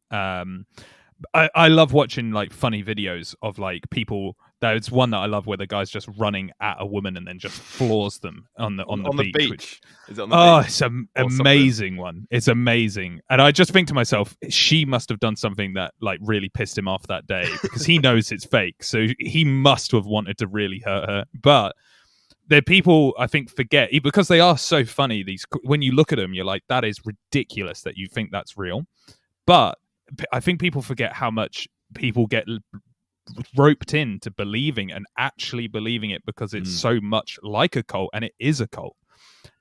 I love watching like funny videos of like people. There's one that I love where the guy's just running at a woman and then just floors them on the beach. Is it on the beach? It's an amazing one. It's amazing. And I just think to myself, she must have done something that like really pissed him off that day because he knows it's fake. So he must have wanted to really hurt her. But the people, I think, forget because they are so funny. When you look at them, you're like, that is ridiculous that you think that's real. But I think people forget how much people get roped into believing and actually believing it because it's so much like a cult, and it is a cult.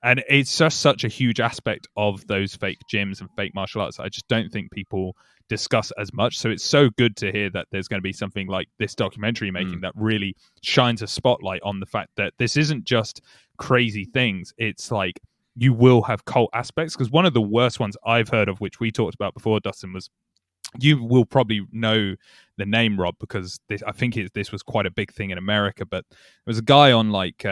And it's just such a huge aspect of those fake gyms and fake martial arts. I just don't think people discuss as much. So it's so good to hear that there's going to be something like this documentary making that really shines a spotlight on the fact that this isn't just crazy things. It's like you will have cult aspects, because one of the worst ones I've heard of, which we talked about before, Dustin, was, you will probably know the name, Rob, because I think this was quite a big thing in America. But there was a guy on like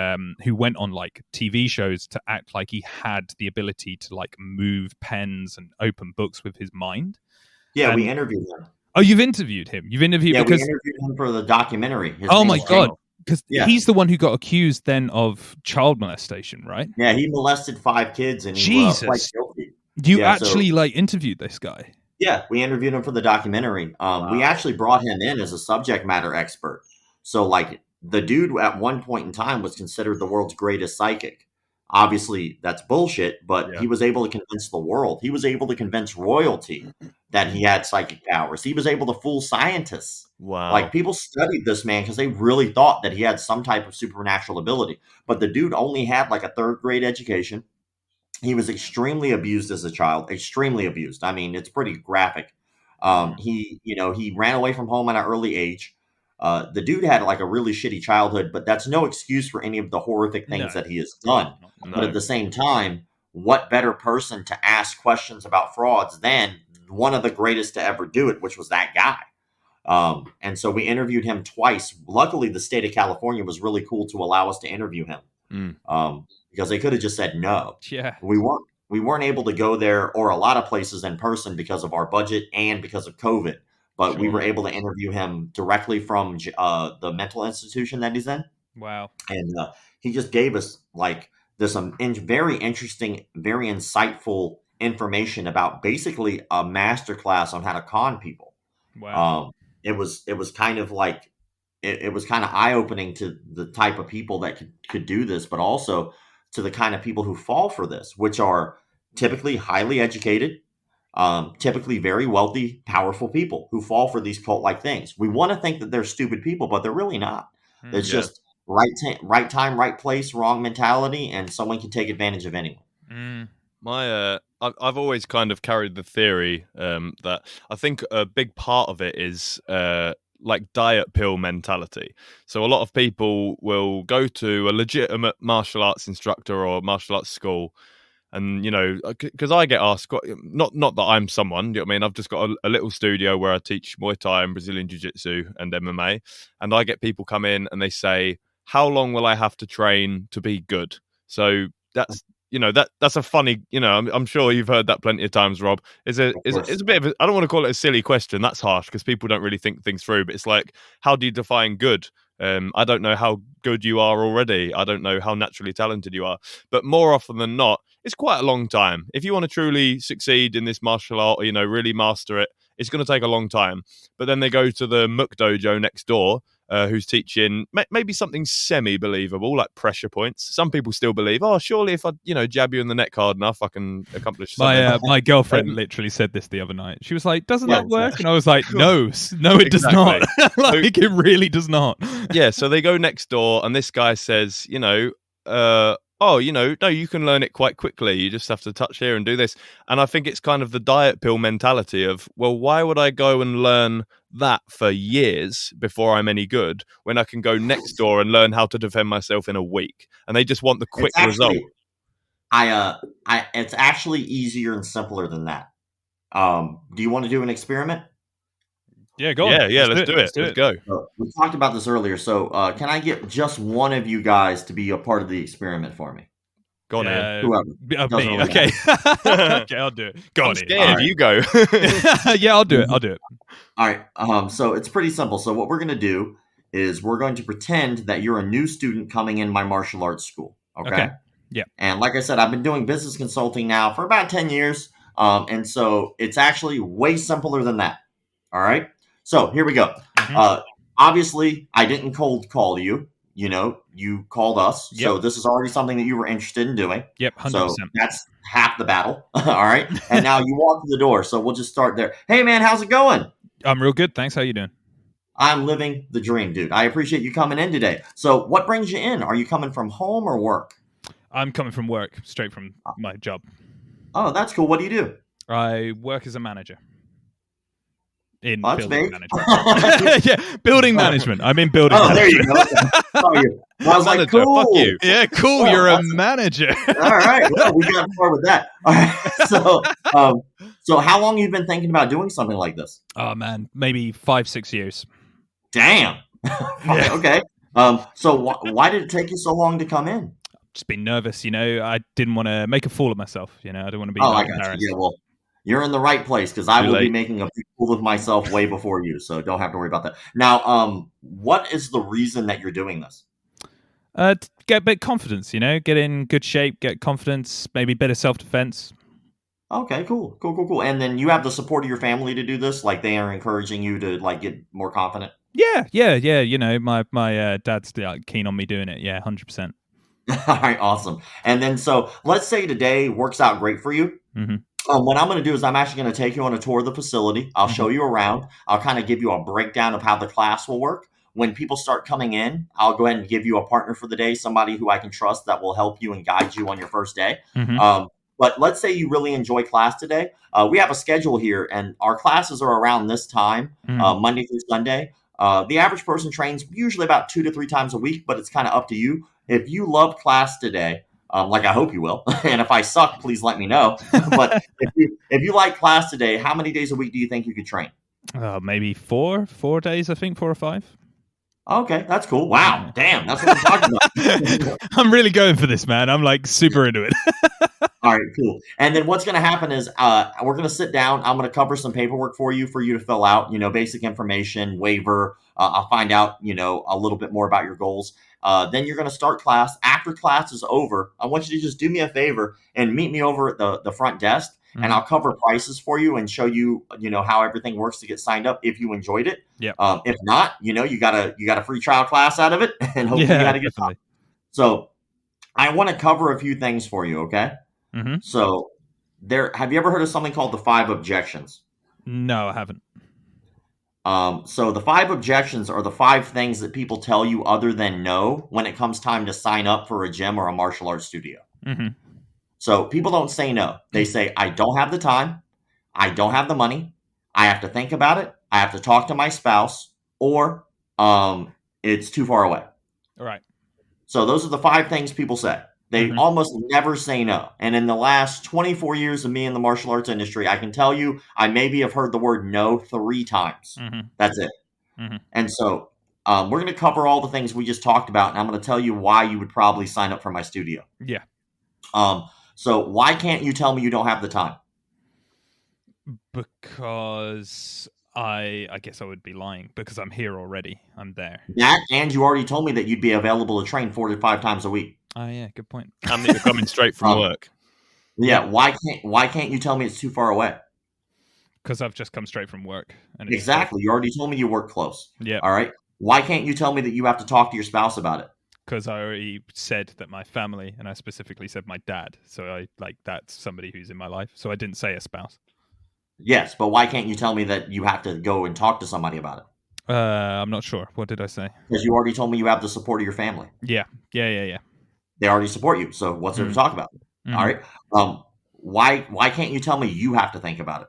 who went on like TV shows to act like he had the ability to like move pens and open books with his mind. Yeah, we interviewed him. Oh, you've interviewed him. We interviewed him for the documentary. Oh my God. Because he's the one who got accused then of child molestation, right? Yeah, he molested 5 kids and he Jesus. pled guilty. You actually like interviewed this guy? Yeah, we interviewed him for the documentary. Wow. We actually brought him in as a subject matter expert. So like the dude at one point in time was considered the world's greatest psychic. Obviously, that's bullshit, but he was able to convince the world. He was able to convince royalty that he had psychic powers. He was able to fool scientists. Wow. Like, people studied this man because they really thought that he had some type of supernatural ability. But the dude only had like a 3rd grade education. He was extremely abused as a child, extremely abused. I mean, it's pretty graphic. He ran away from home at an early age. The dude had like a really shitty childhood, but that's no excuse for any of the horrific things that he has done. No. But at the same time, what better person to ask questions about frauds than one of the greatest to ever do it, which was that guy. And so we interviewed him twice. Luckily, the state of California was really cool to allow us to interview him. Because they could have just said no. Yeah. We weren't able to go there or a lot of places in person because of our budget and because of COVID. But we were able to interview him directly from the mental institution that he's in. Wow. And he just gave us like this very interesting, very insightful information about basically a masterclass on how to con people. Wow. It was kind of like, it was kind of eye-opening to the type of people that could do this, but also to the kind of people who fall for this, which are typically highly educated, typically very wealthy, powerful people who fall for these cult-like things. We want to think that they're stupid people, but they're really not. It's just right time, right place, wrong mentality, and someone can take advantage of anyone. My I've always kind of carried the theory that I think a big part of it is like diet pill mentality. So a lot of people will go to a legitimate martial arts instructor or martial arts school. And, you know, because I get asked, not that I'm someone, you know what I mean? I've just got a little studio where I teach Muay Thai and Brazilian Jiu-Jitsu and MMA. And I get people come in and they say, how long will I have to train to be good? So that's, you know, that's a funny, you know, I'm sure you've heard that plenty of times, Rob. It's a bit of I don't want to call it a silly question. That's harsh because people don't really think things through. But it's like, how do you define good? I don't know how good you are already. I don't know how naturally talented you are. But more often than not, it's quite a long time. If you want to truly succeed in this martial art, or, you know, really master it, it's going to take a long time. But then they go to the Mcdojo next door, who's teaching maybe something semi-believable, like pressure points. Some people still believe, oh, surely if I, you know, jab you in the neck hard enough, I can accomplish something. My girlfriend literally said this the other night. She was like, doesn't that work? And I was like, no, it does not. Like, it really does not. Yeah, so they go next door and this guy says, you know, oh, you know, no, you can learn it quite quickly. You just have to touch here and do this. And I think it's kind of the diet pill mentality of, well, why would I go and learn that for years before I'm any good when I can go next door and learn how to defend myself in a week? And they just want the quick result. It's actually easier and simpler than that. Do you want to do an experiment? Yeah, go on. Yeah, let's do it. Let's go. We talked about this earlier. So can I get just one of you guys to be a part of the experiment for me? Go on, Ian. Whoever. Me. Okay. Okay, I'll do it. Go on, Ian. Right. You go. Yeah, I'll do it. All right. So it's pretty simple. So what we're going to do is we're going to pretend that you're a new student coming in my martial arts school. Okay. Yeah. And like I said, I've been doing business consulting now for about 10 years. And so it's actually way simpler than that. All right. So here we go. Mm-hmm. Obviously, I didn't cold call you. You know, you called us. Yep. So this is already something that you were interested in doing. Yep, 100%. So that's half the battle. All right. And now you walk to the door. So we'll just start there. Hey, man, how's it going? I'm real good. Thanks. How you doing? I'm living the dream, dude. I appreciate you coming in today. So what brings you in? Are you coming from home or work? I'm coming from work, straight from my job. Oh, that's cool. What do you do? I work as a manager. In building management. Yeah, building management. I'm in building management. There you go. I was like, cool. Fuck you. Yeah, cool. You're a manager. All right. Well, we got far with that. All right. So how long have you been thinking about doing something like this? Oh, man. Maybe 5-6 years. Damn. Yeah. Okay. So why did it take you so long to come in? Just been nervous, you know. I didn't want to make a fool of myself, you know. I don't want to be embarrassed. Yeah, well, you're in the right place because I will be making a fool of myself way before you, so don't have to worry about that. Now, what is the reason that you're doing this? To get a bit of confidence, you know, get in good shape, get confidence, maybe a bit of self-defense. Okay, cool. And then you have the support of your family to do this? Like they are encouraging you to like get more confident? Yeah. You know, my dad's keen on me doing it. Yeah, 100%. All right, awesome. And then so let's say today works out great for you. Mm-hmm. What I'm going to do is I'm actually going to take you on a tour of the facility. I'll show you around. I'll kind of give you a breakdown of how the class will work. When people start coming in, I'll go ahead and give you a partner for the day, somebody who I can trust that will help you and guide you on your first day. Mm-hmm. But let's say you really enjoy class today. We have a schedule here, and our classes are around this time, Monday through Sunday. The average person trains usually about 2 to 3 times a week, but it's kind of up to you. If you love class today, like I hope you will, and if I suck, please let me know. But if you like class today, how many days a week do you think you could train? Maybe 4 days, I think, 4 or 5. Okay, that's cool. Wow, damn, that's what I'm talking about. I'm really going for this, man. I'm like super into it. All right, cool. And then what's going to happen is we're going to sit down. I'm going to cover some paperwork for you to fill out, basic information, waiver. I'll find out, a little bit more about your goals. Then you're going to start class. After class is over, I want you to just do me a favor and meet me over at the front desk. Mm-hmm. And I'll cover prices for you and show you, how everything works to get signed up if you enjoyed it. Yeah. If not, you got a free trial class out of it, and hopefully you got to get on. So I want to cover a few things for you. Okay. Mm-hmm. So have you ever heard of something called the 5 objections? No, I haven't. So the 5 objections are the 5 things that people tell you other than no when it comes time to sign up for a gym or a martial arts studio. Mm-hmm. So people don't say no. They say, I don't have the time. I don't have the money. I have to think about it. I have to talk to my spouse, or it's too far away. All right. So those are the 5 things people say. They almost never say no. And in the last 24 years of me in the martial arts industry, I can tell you I maybe have heard the word no 3 times. That's it. And so we're going to cover all the things we just talked about, and I'm going to tell you why you would probably sign up for my studio. Yeah. So why can't you tell me you don't have the time? Because I guess I would be lying, because I'm here already. I'm there. That, and you already told me that you'd be available to train 4 to 5 times a week. Oh yeah, good point. And you're coming straight from work. Yeah, why can't you tell me it's too far away? Because I've just come straight from work. And exactly. You already told me you work close. Yeah. All right. Why can't you tell me that you have to talk to your spouse about it? Because I already said that my family, and I specifically said my dad. So that's somebody who's in my life. So I didn't say a spouse. Yes, but why can't you tell me that you have to go and talk to somebody about it? I'm not sure. What did I say? Because you already told me you have the support of your family. Yeah. They already support you. So what's there to talk about? All right. Why can't you tell me you have to think about it?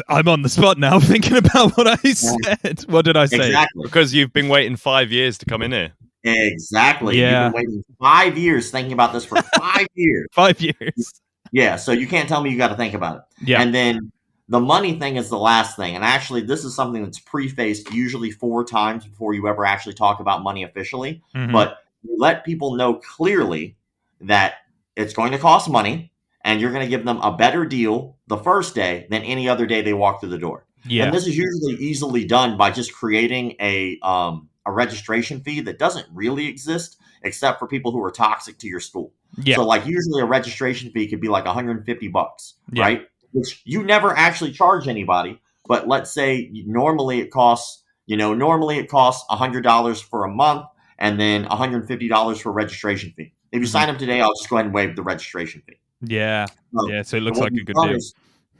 I'm on the spot now thinking about what I said. What did I say? Exactly. Because you've been waiting 5 years to come in here. Exactly. Yeah. You've been waiting 5 years thinking about this for 5 years. 5 years. Yeah. So you can't tell me you got to think about it. Yeah. And then the money thing is the last thing. And actually, this is something that's prefaced usually 4 times before you ever actually talk about money officially. But you let people know clearly that it's going to cost money, and you're going to give them a better deal the first day than any other day they walk through the door. Yeah. And this is usually easily done by just creating a registration fee that doesn't really exist except for people who are toxic to your school. Yeah. So like usually a registration fee could be like $150, right? Which you never actually charge anybody. But let's say normally it costs $100 for a month and then $150 for a registration fee. If you sign up today, I'll just go ahead and waive the registration fee. Yeah. So it looks like a good deal.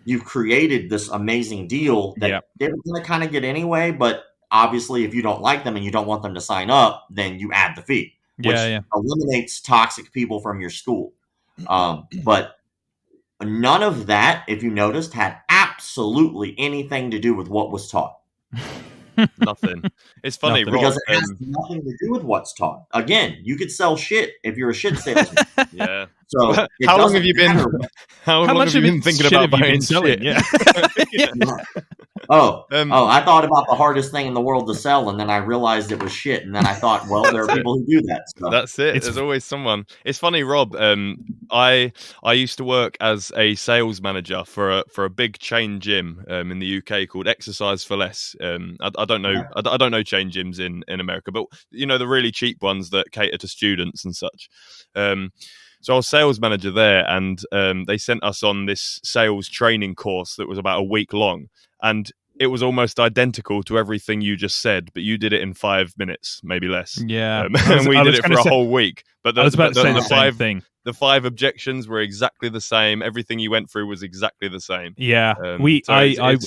You've created this amazing deal that they were going to kind of get anyway, but obviously if you don't like them and you don't want them to sign up, then you add the fee, which eliminates toxic people from your school. But none of that, if you noticed, had absolutely anything to do with what was taught. Nothing. It's funny, Rob, because it has nothing to do with what's taught. Again, you could sell shit if you're a shit salesman. Yeah. So how long have you been? How much have you been thinking about buying selling? Yeah. I thought about the hardest thing in the world to sell, and then I realized it was shit. And then I thought, well, there are people who do that. So. That's it. There's always someone. It's funny, Rob. I used to work as a sales manager for a big chain gym in the UK called Exercise for Less. I don't know chain gyms in America, but you know the really cheap ones that cater to students and such. So I was sales manager there, and they sent us on this sales training course that was about a week long, and it was almost identical to everything you just said, but you did it in 5 minutes, maybe less. Yeah, and we did it for a whole week. But I was about to say the same thing. The 5 objections were exactly the same. Everything you went through was exactly the same. Yeah, I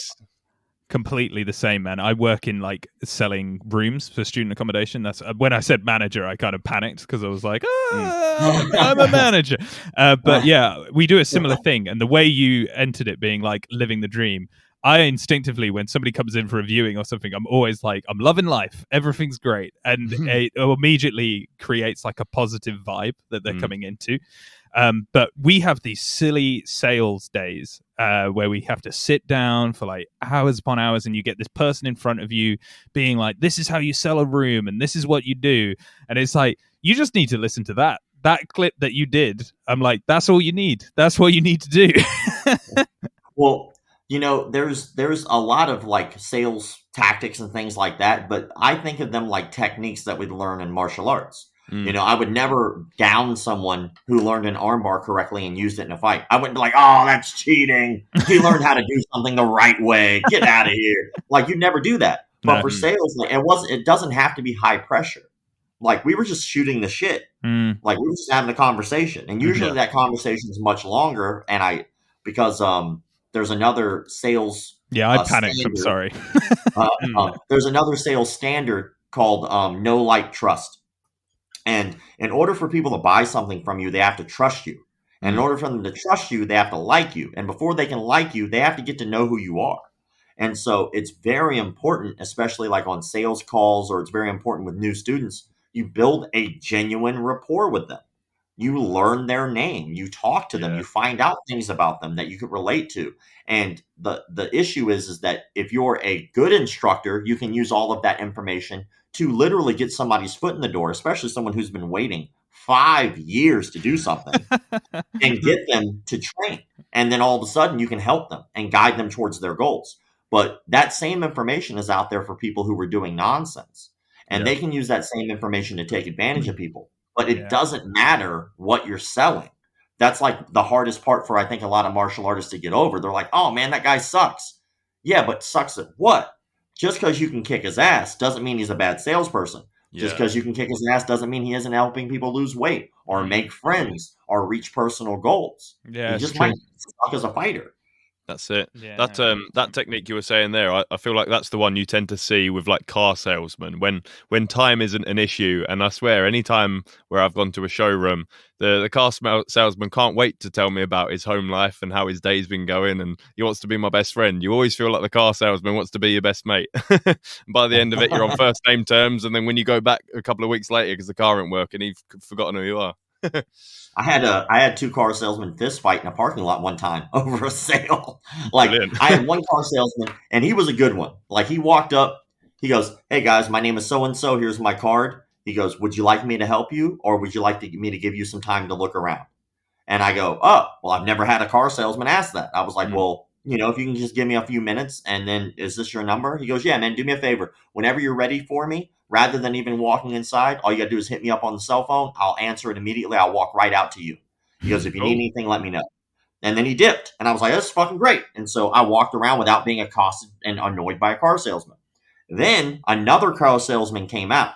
completely the same, man. I work in like selling rooms for student accommodation. That's when I said manager, I kind of panicked because I was like, I'm a manager. But yeah, we do a similar thing. And the way you entered it being like living the dream, I instinctively, when somebody comes in for a viewing or something, I'm always like, I'm loving life. Everything's great. And it immediately creates like a positive vibe that they're coming into. But we have these silly sales days where we have to sit down for like hours upon hours, and you get this person in front of you being like, this is how you sell a room and this is what you do. And it's like, you just need to listen to that clip that you did. I'm like, that's all you need. That's what you need to do. Well, you know, there's a lot of like sales tactics and things like that, but I think of them like techniques that we'd learn in martial arts. You know, I would never down someone who learned an armbar correctly and used it in a fight. I wouldn't be like, oh, that's cheating. He learned how to do something the right way. Get out of here. Like, you'd never do that. But for sales, like, it doesn't have to be high pressure. Like, we were just shooting the shit. Like, we were just having a conversation. And usually that conversation is much longer. And because there's another sales. Yeah, I panicked. Standard. I'm sorry. There's another sales standard called no like trust. And in order for people to buy something from you, they have to trust you. And in order for them to trust you, they have to like you. And before they can like you, they have to get to know who you are. And so it's very important, especially like on sales calls, or it's very important with new students, you build a genuine rapport with them. You learn their name, you talk to them, you find out things about them that you could relate to. And the issue is that if you're a good instructor, you can use all of that information to literally get somebody's foot in the door, especially someone who's been waiting 5 years to do something, and get them to train. And then all of a sudden you can help them and guide them towards their goals. But that same information is out there for people who were doing nonsense. And they can use that same information to take advantage of people. But it doesn't matter what you're selling. That's like the hardest part for, I think, a lot of martial artists to get over. They're like, oh man, that guy sucks. Yeah, but sucks at what? Just because you can kick his ass doesn't mean he's a bad salesperson. Just because you can kick his ass doesn't mean he isn't helping people lose weight or make friends or reach personal goals. Yeah, he just might suck as a fighter. That's it. That technique you were saying there, I feel like that's the one you tend to see with like car salesmen when time isn't an issue. And I swear, any time where I've gone to a showroom, the car salesman can't wait to tell me about his home life and how his day's been going, and he wants to be my best friend. You always feel like the car salesman wants to be your best mate. By the end of it, you're on first name terms, and then when you go back a couple of weeks later because the car ain't working, you've forgotten who you are. I had 2 car salesmen fist fight in a parking lot one time over a sale. Like, brilliant. I had one car salesman, and he was a good one. Like, he walked up, he goes, "Hey guys, my name is so and so. Here's my card." He goes, "Would you like me to help you, or would you like me to give you some time to look around?" And I go, "Oh, well, I've never had a car salesman ask that." I was like, "Well, if you can just give me a few minutes, and then is this your number?" He goes, "Yeah, man, do me a favor. Whenever you're ready for me, rather than even walking inside, all you got to do is hit me up on the cell phone. I'll answer it immediately. I'll walk right out to you." He goes, "If you need anything, let me know." And then he dipped. And I was like, "That's fucking great." And so I walked around without being accosted and annoyed by a car salesman. Then another car salesman came out.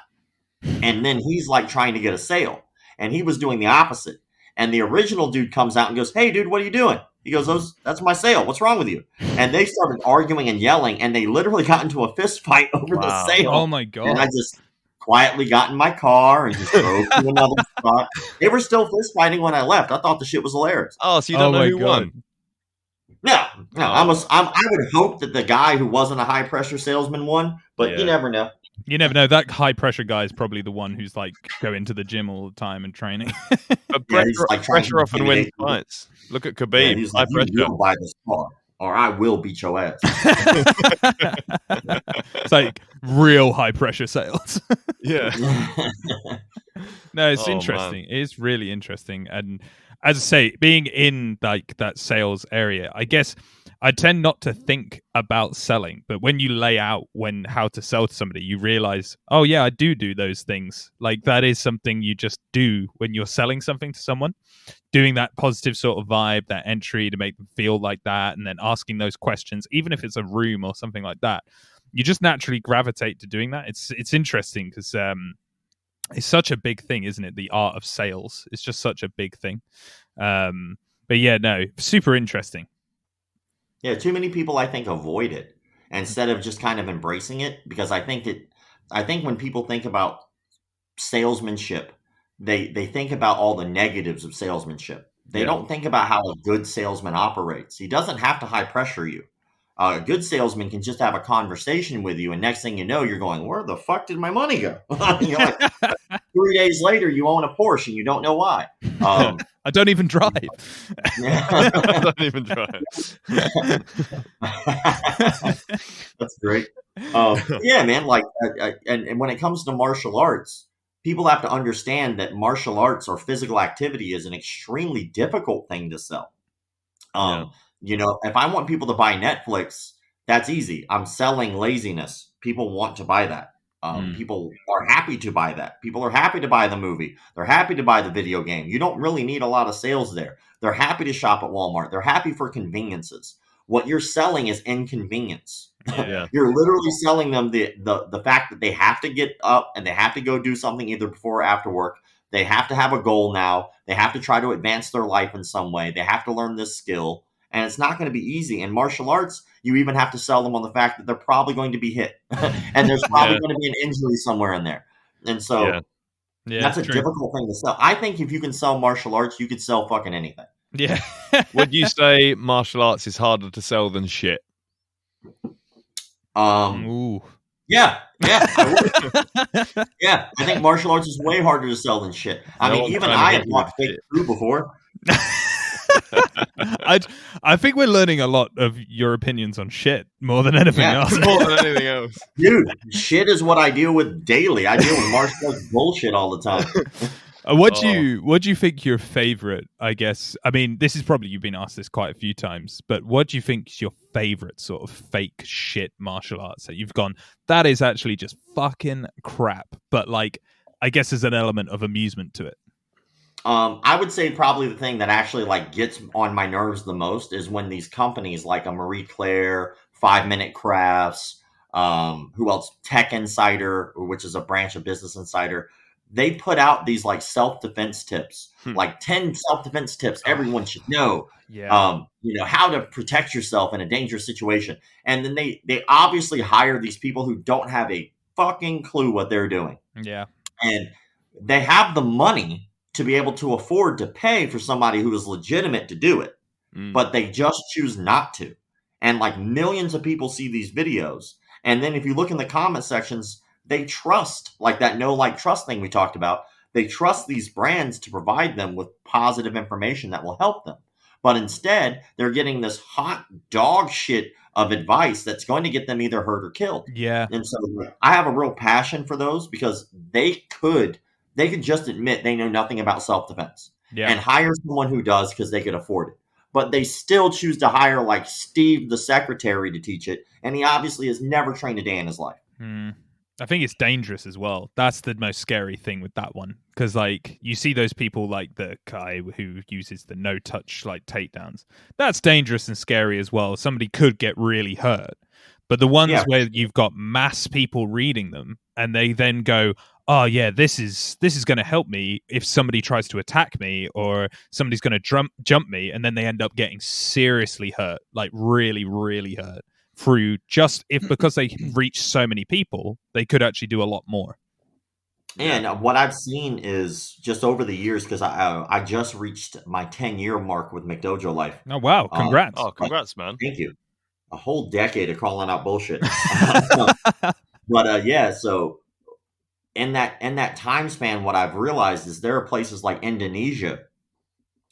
And then he's like trying to get a sale. And he was doing the opposite. And the original dude comes out and goes, "Hey, dude, what are you doing?" He goes, "That's my sale. What's wrong with you?" And they started arguing and yelling. And they literally got into a fist fight over the sale. Oh, my God. And I just quietly got in my car and just drove to another spot. They were still fist fighting when I left. I thought the shit was hilarious. Oh, so you don't know who won? No. I would hope that the guy who wasn't a high pressure salesman won, but you never know. You never know. That high pressure guy is probably the one who's like going to the gym all the time and training. But pressure often wins fights. Look at Khabib. Yeah, he's like, "You will buy this car, or I will beat your ass." It's like real high pressure sales. Yeah. No, it's interesting. Man. It is really interesting. And as I say, being in like that sales area, I guess I tend not to think about selling, but when you lay out how to sell to somebody, you realize, oh yeah, I do those things. Like that is something you just do when you're selling something to someone, doing that positive sort of vibe, that entry to make them feel like that, and then asking those questions, even if it's a room or something like that. You just naturally gravitate to doing that. It's interesting because it's such a big thing, isn't it? The art of sales. It's just such a big thing. But yeah, no, super interesting. Yeah, too many people, I think, avoid it instead of just kind of embracing it, because I think when people think about salesmanship, they think about all the negatives of salesmanship. They don't think about how a good salesman operates. He doesn't have to high pressure you. A good salesman can just have a conversation with you, and next thing you know, you're going, "Where the fuck did my money go?" You're like, 3 days later, you own a Porsche, and you don't know why. I don't even drive. I don't even drive. That's great. Yeah, man. Like, and when it comes to martial arts, people have to understand that martial arts or physical activity is an extremely difficult thing to sell. If I want people to buy Netflix, that's easy. I'm selling laziness. People want to buy that. People are happy to buy that. People are happy to buy the movie. They're happy to buy the video game. You don't really need a lot of sales there. They're happy to shop at Walmart. They're happy for conveniences. What you're selling is inconvenience. Yeah. You're literally selling them the fact that they have to get up and they have to go do something either before or after work. They have to have a goal now. They have to try to advance their life in some way. They have to learn this skill. And it's not going to be easy. In martial arts, you even have to sell them on the fact that they're probably going to be hit. And there's probably going to be an injury somewhere in there. And so Yeah, That's a true. difficult thing to sell. I think if you can sell martial arts, you could sell fucking anything. Yeah. Would you say martial arts is harder to sell than shit? Ooh. Yeah, I would. Yeah, I think martial arts is way harder to sell than shit. I mean, even I have bought fake food before. I think we're learning a lot of your opinions on shit more than anything else. More than anything else. Dude, shit is what I deal with daily. I deal with martial arts bullshit all the time. What do you think your favorite, I guess, I mean, this is probably, you've been asked this quite a few times, but what do you think is your favorite sort of fake shit martial arts that you've gone, that is actually just fucking crap, but like, I guess there's an element of amusement to it? I would say probably the thing that actually like gets on my nerves the most is when these companies like a Marie Claire, 5 Minute Crafts, who else? Tech Insider, which is a branch of Business Insider, they put out these like self-defense tips, like 10 self-defense tips everyone should know. Yeah. How to protect yourself in a dangerous situation. And then they obviously hire these people who don't have a fucking clue what they're doing. Yeah. And they have the money to be able to afford to pay for somebody who is legitimate to do it, but they just choose not to. And like millions of people see these videos. And then if you look in the comment sections, they trust, like that no like trust thing we talked about. They trust these brands to provide them with positive information that will help them. But instead, they're getting this hot dog shit of advice that's going to get them either hurt or killed. Yeah. And so I have a real passion for those because they could just admit they know nothing about self-defense and hire someone who does because they could afford it. But they still choose to hire like Steve, the secretary, to teach it. And he obviously has never trained a day in his life. I think it's dangerous as well. That's the most scary thing with that one. Because like you see those people like the guy who uses the no touch like takedowns. That's dangerous and scary as well. Somebody could get really hurt. But the ones where you've got mass people reading them and they then go, oh yeah, this is going to help me if somebody tries to attack me or somebody's going to jump me, and then they end up getting seriously hurt, like really, really hurt through because they reach so many people, they could actually do a lot more. And what I've seen is just over the years, because I just reached my 10-year mark with Mcdojolife. Oh wow! Congrats! Congrats, man! Thank you. A whole decade of calling out bullshit. But so in that time span, what I've realized is there are places like Indonesia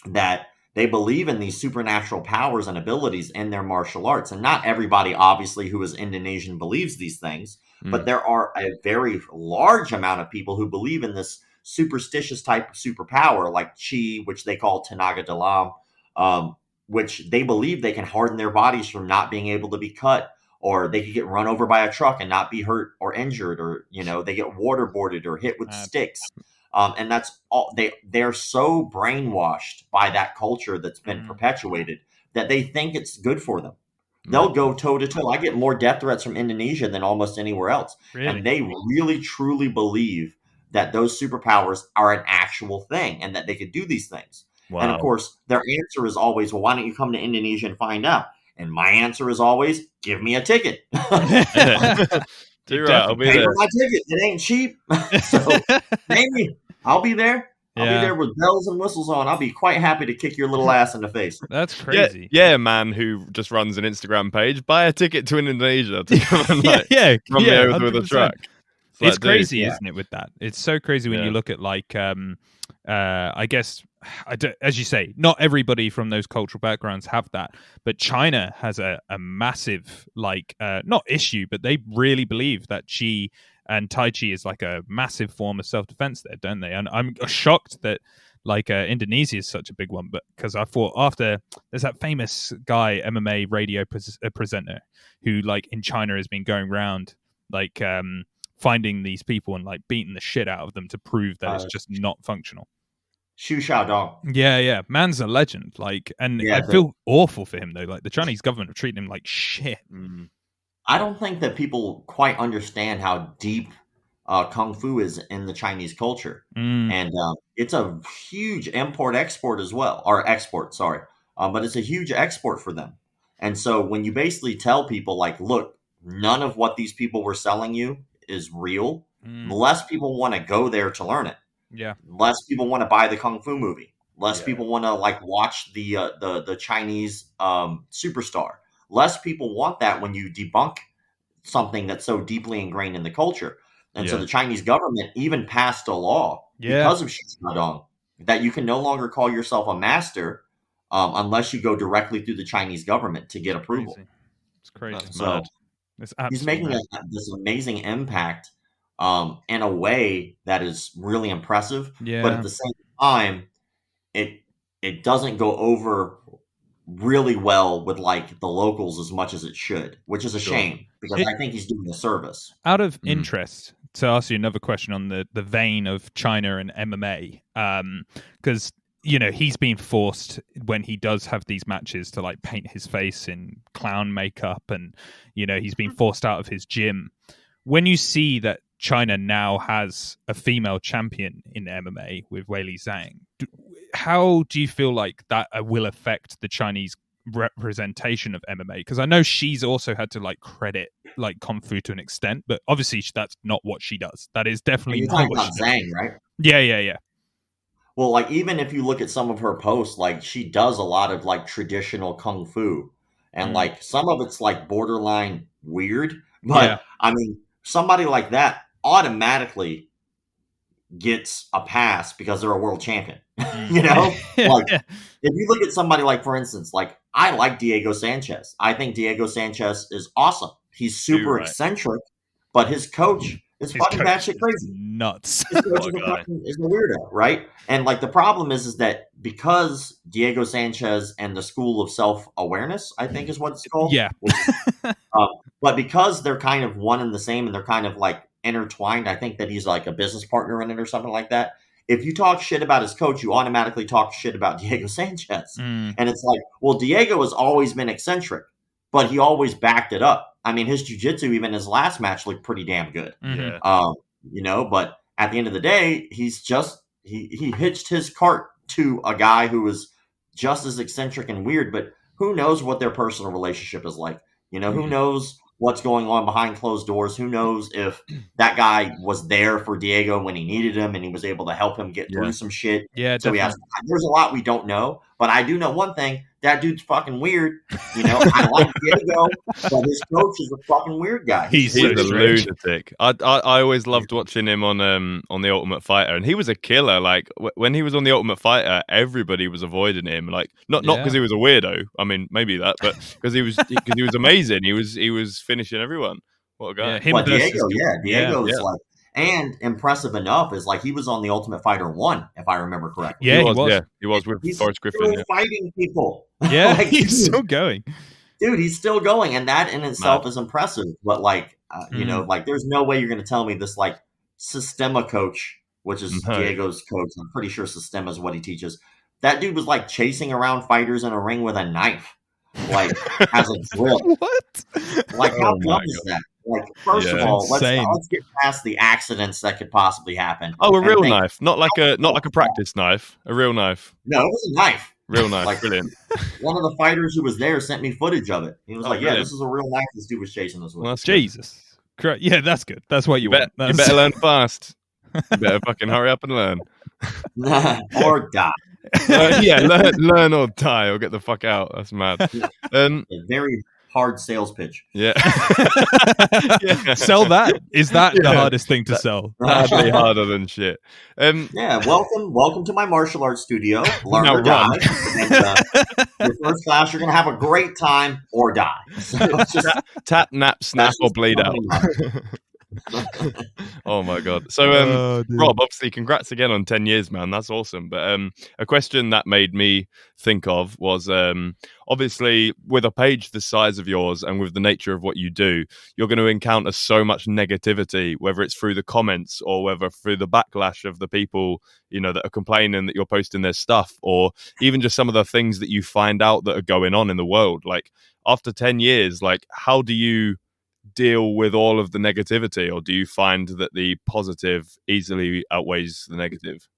that they believe in these supernatural powers and abilities in their martial arts. And not everybody, obviously, who is Indonesian believes these things, but there are a very large amount of people who believe in this superstitious type of superpower, like Chi, which they call Tenaga Dalam, which they believe they can harden their bodies from not being able to be cut, or they could get run over by a truck and not be hurt or injured, or they get waterboarded or hit with sticks. And that's all. They're so brainwashed by that culture that's been perpetuated that they think it's good for them. They'll go toe to toe. I get more death threats from Indonesia than almost anywhere else. Really? And they really, truly believe that those superpowers are an actual thing and that they could do these things. Wow. And of course, their answer is always, well, why don't you come to Indonesia and find out? And my answer is always, give me a ticket. Do right, I'll be there. My ticket. It ain't cheap. So maybe I'll be there. I'll be there with bells and whistles on. I'll be quite happy to kick your little ass in the face. That's crazy. Yeah, man who just runs an Instagram page. Buy a ticket to Indonesia to come and run me over with a truck. It's crazy, isn't it, with that? It's so crazy when you look at like, I guess, as you say, not everybody from those cultural backgrounds have that, but China has a massive, like, not issue, but they really believe that Qi and Tai Chi is like a massive form of self-defense there, don't they? And I'm shocked that like Indonesia is such a big one, but because I thought after there's that famous guy, MMA radio presenter, who like in China has been going around like finding these people and like beating the shit out of them to prove that it's just not functional. Xu Xiaodong. Yeah. Man's a legend. Like, and I feel awful for him though. Like the Chinese government are treating him like shit. I don't think that people quite understand how deep Kung Fu is in the Chinese culture. And it's a huge import-export as well, or export, sorry. But it's a huge export for them. And so when you basically tell people like, look, none of what these people were selling you is real, the less people want to go there to learn it. Yeah. Less people want to buy the Kung Fu movie. Less people want to like watch the Chinese superstar. Less people want that when you debunk something that's so deeply ingrained in the culture. And so the Chinese government even passed a law because of Xinjiang that you can no longer call yourself a master unless you go directly through the Chinese government to get approval. It's crazy. That's So mad. he's making this amazing impact in a way that is really impressive. Yeah. But at the same time, it doesn't go over really well with like the locals as much as it should, which is a shame because I think he's doing a service. Out of interest, to ask you another question on the vein of China and MMA, because he's been forced when he does have these matches to like paint his face in clown makeup, and he's been forced out of his gym. When you see that China now has a female champion in MMA with Weili Zhang, how do you feel like that will affect the Chinese representation of MMA? Because I know she's also had to like credit like Kung Fu to an extent, but obviously that's not what she does. That is definitely not what she does. Zhang, right? Yeah. Well, like even if you look at some of her posts, like she does a lot of like traditional Kung Fu, and like some of it's like borderline weird. But I mean, somebody like that automatically gets a pass because they're a world champion. Like if you look at somebody like, for instance, like I like Diego Sanchez. I think Diego Sanchez is awesome. He's super eccentric, but his coach is fucking batshit crazy. Nuts. His coach is a weirdo, right? And like the problem is that because Diego Sanchez and the School of Self-Awareness, I think is what it's called. Yeah. But because they're kind of one and the same and they're kind of like intertwined, I think that he's like a business partner in it or something like that. If you talk shit about his coach, you automatically talk shit about Diego Sanchez. And it's like, well, Diego has always been eccentric, but he always backed it up. I mean, his jiu-jitsu, even his last match, looked pretty damn good. But at the end of the day, he's just, he hitched his cart to a guy who was just as eccentric and weird, but who knows what their personal relationship is like? Who knows what's going on behind closed doors? Who knows if that guy was there for Diego when he needed him and he was able to help him get through some shit? Yeah, so there's a lot we don't know, but I do know one thing. That dude's fucking weird. I like Diego, but his coach is a fucking weird guy. He's a lunatic. I always loved watching him on The Ultimate Fighter, and he was a killer. Like when he was on The Ultimate Fighter, everybody was avoiding him. Like not because he was a weirdo. I mean, maybe that, but because he was amazing. He was finishing everyone. What a guy! Diego's like. And impressive enough is like he was on The Ultimate Fighter 1, if I remember correctly. Yeah, he was. Yeah, he was with Forrest Griffin. Still fighting people. Yeah, like, he's still going. Dude, he's still going, and that in itself is impressive. But like, like there's no way you're going to tell me this like Sistema coach, which is Diego's coach. I'm pretty sure Sistema is what he teaches. That dude was like chasing around fighters in a ring with a knife, like as a drill. What? Like how dumb is that? Like, first of all, let's get past the accidents that could possibly happen. Oh, a real knife, not like a practice knife, a real knife. No, it was a knife. Real knife, like, brilliant. One of the fighters who was there sent me footage of it. He was like, "Yeah, this is a real knife. This dude was chasing us with." Well, Jesus, correct. Yeah, that's good. That's what you want. You better learn fast. You better fucking hurry up and learn, or die. Learn or die, or get the fuck out. That's mad. A very hard sales pitch. Yeah. Sell that. Is that the hardest thing to sell? Hardly harder than shit. Welcome to my martial arts studio. Learn or die. And, your first class, you're gonna have a great time or die. So tap, nap, snap, or bleed out. Oh my god. So Rob, obviously congrats again on 10 years, man. That's awesome. But a question that made me think of was obviously with a page the size of yours and with the nature of what you do, you're going to encounter so much negativity, whether it's through the comments or whether through the backlash of the people that are complaining that you're posting their stuff, or even just some of the things that you find out that are going on in the world. Like after 10 years, like how do you deal with all of the negativity, or do you find that the positive easily outweighs the negative?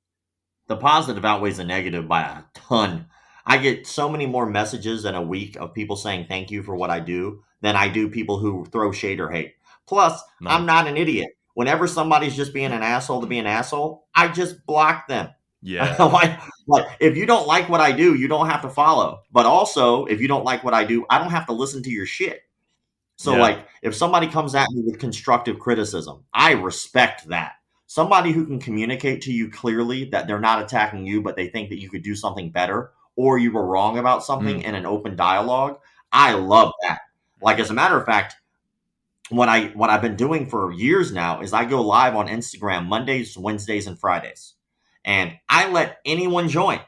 The positive outweighs the negative by a ton. I get so many more messages in a week of people saying thank you for what I do than I do people who throw shade or hate. Plus, I'm not an idiot. whenever somebody's just being an asshole to be an asshole, I just block them. Yeah. like if you don't like what I do, you don't have to follow. But also, if you don't like what I do, I don't have to listen to your shit. So like if somebody comes at me with constructive criticism, I respect that. Somebody who can communicate to you clearly that they're not attacking you, but they think that you could do something better or you were wrong about something in an open dialogue, I love that. Like, as a matter of fact, what I've been doing for years now is I go live on Instagram Mondays, Wednesdays, and Fridays. And I let anyone join.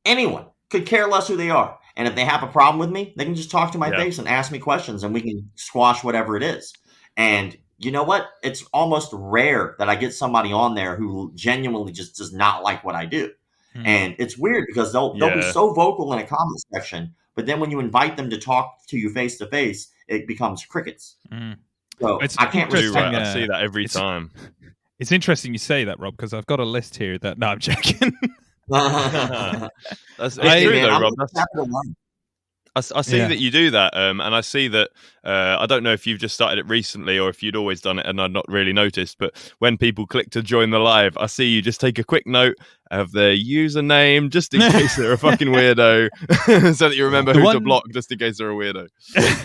Anyone. Could care less who they are. And if they have a problem with me, they can just talk to my face and ask me questions, and we can squash whatever it is. And you know what? It's almost rare that I get somebody on there who genuinely just does not like what I do. And it's weird because they'll be so vocal in a comment section, but then when you invite them to talk to you face to face, it becomes crickets. So I can't respect I see that every time. It's interesting you say that, Rob, because I've got a list here that... No, I'm joking. That's true, though, Rob. I see that you do that, and I see that. I don't know if you've just started it recently or if you'd always done it and I'd not really noticed, but when people click to join the live, I see you just take a quick note of their username just in case they're a fucking weirdo, so that you remember who to block just in case they're a weirdo.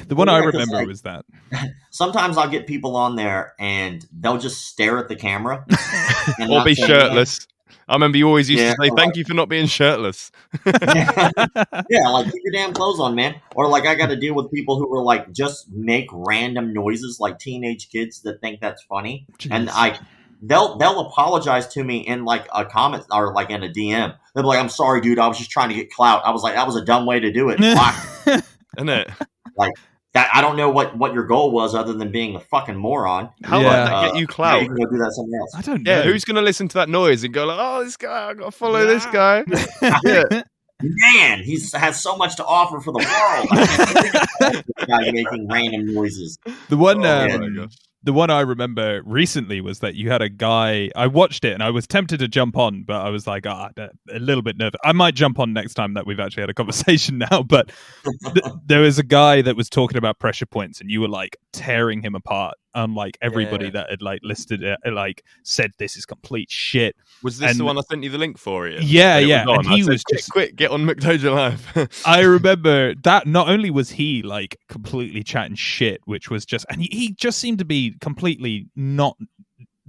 The one I remember was that. Sometimes I'll get people on there and they'll just stare at the camera. Or be shirtless. I remember you always used to say, thank you for not being shirtless. Yeah, like, keep your damn clothes on, man. Or like I got to deal with people who are like, just make random noises, like teenage kids that think that's funny. Jeez. And they'll apologize to me in like a comment or like in a DM. They'll be like, I'm sorry, dude. I was just trying to get clout. I was like, that was a dumb way to do it. Isn't it? Like, that, I don't know what your goal was other than being a fucking moron. How about that get you clout? You can go do that somewhere else. I don't know. Yeah, who's going to listen to that noise and go like, oh, this guy, I got to follow this guy. Man, he has so much to offer for the world. This guy making random noises. The one I remember recently was that you had a guy. I watched it and I was tempted to jump on, but I was like, a little bit nervous. I might jump on next time that we've actually had a conversation now. But there was a guy that was talking about pressure points, and you were like tearing him apart. Unlike everybody that had like listed it, like said this is complete shit. Was this the one I sent you the link for? Ian? Yeah. And he was just quick, get on Mcdojolife. I remember that. Not only was he like completely chatting shit, which was just, and he just seemed to be completely not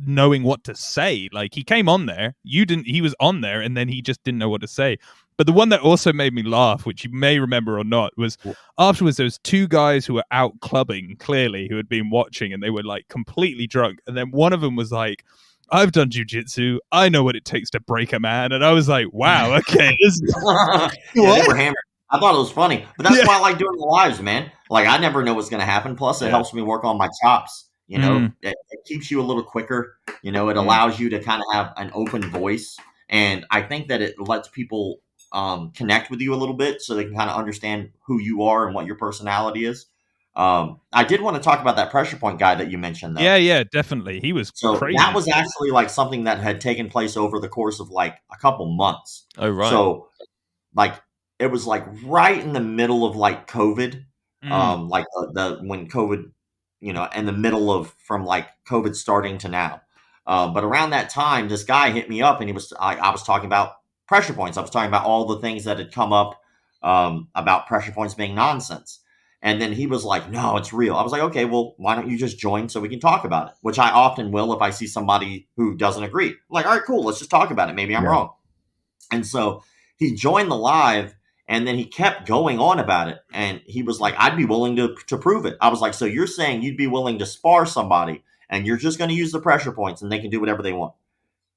knowing what to say. Like, he came on there, he was on there, and then he just didn't know what to say. But the one that also made me laugh, which you may remember or not, was afterwards there was two guys who were out clubbing, clearly, who had been watching, and they were like completely drunk. And then one of them was like, I've done jiu-jitsu. I know what it takes to break a man. And I was like, wow, okay. They were hammered. I thought it was funny. But that's why I like doing the lives, man. Like, I never know what's going to happen. Plus, it helps me work on my chops. You know, it keeps you a little quicker. You know, it allows you to kind of have an open voice. And I think that it lets people connect with you a little bit so they can kind of understand who you are and what your personality is. I did want to talk about that pressure point guy that you mentioned, though. Yeah, definitely. He was crazy. That was actually like something that had taken place over the course of like a couple months. Oh, right. So like it was like right in the middle of like COVID, like when COVID, you know, in the middle of from like COVID starting to now. But around that time, this guy hit me up and I was talking about pressure points. I was talking about all the things that had come up about pressure points being nonsense. And then he was like, no, it's real. I was like, okay, well, why don't you just join so we can talk about it? Which I often will if I see somebody who doesn't agree. I'm like, all right, cool. Let's just talk about it. Maybe I'm wrong. And so he joined the live and then he kept going on about it. And he was like, I'd be willing to prove it. I was like, so you're saying you'd be willing to spar somebody and you're just going to use the pressure points and they can do whatever they want?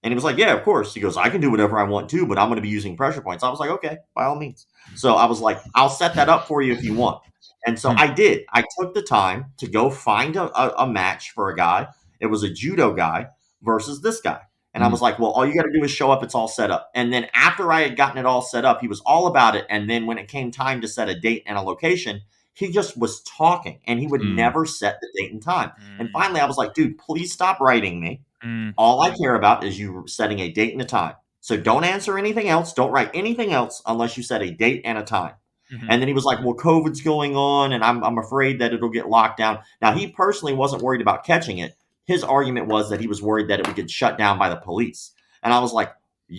And he was like, yeah, of course. He goes, I can do whatever I want to, but I'm going to be using pressure points. I was like, okay, by all means. So I was like, I'll set that up for you if you want. And so I did. I took the time to go find a match for a guy. It was a judo guy versus this guy. And I was like, well, all you got to do is show up. It's all set up. And then after I had gotten it all set up, he was all about it. And then when it came time to set a date and a location, he just was talking and he would never set the date and time. And finally, I was like, dude, please stop writing me. All I care about is you setting a date and a time. So don't answer anything else. Don't write anything else unless you set a date and a time. And then he was like, well, COVID's going on and I'm afraid that it'll get locked down. Now, he personally wasn't worried about catching it, his argument was that he was worried that it would get shut down by the police. And I was like,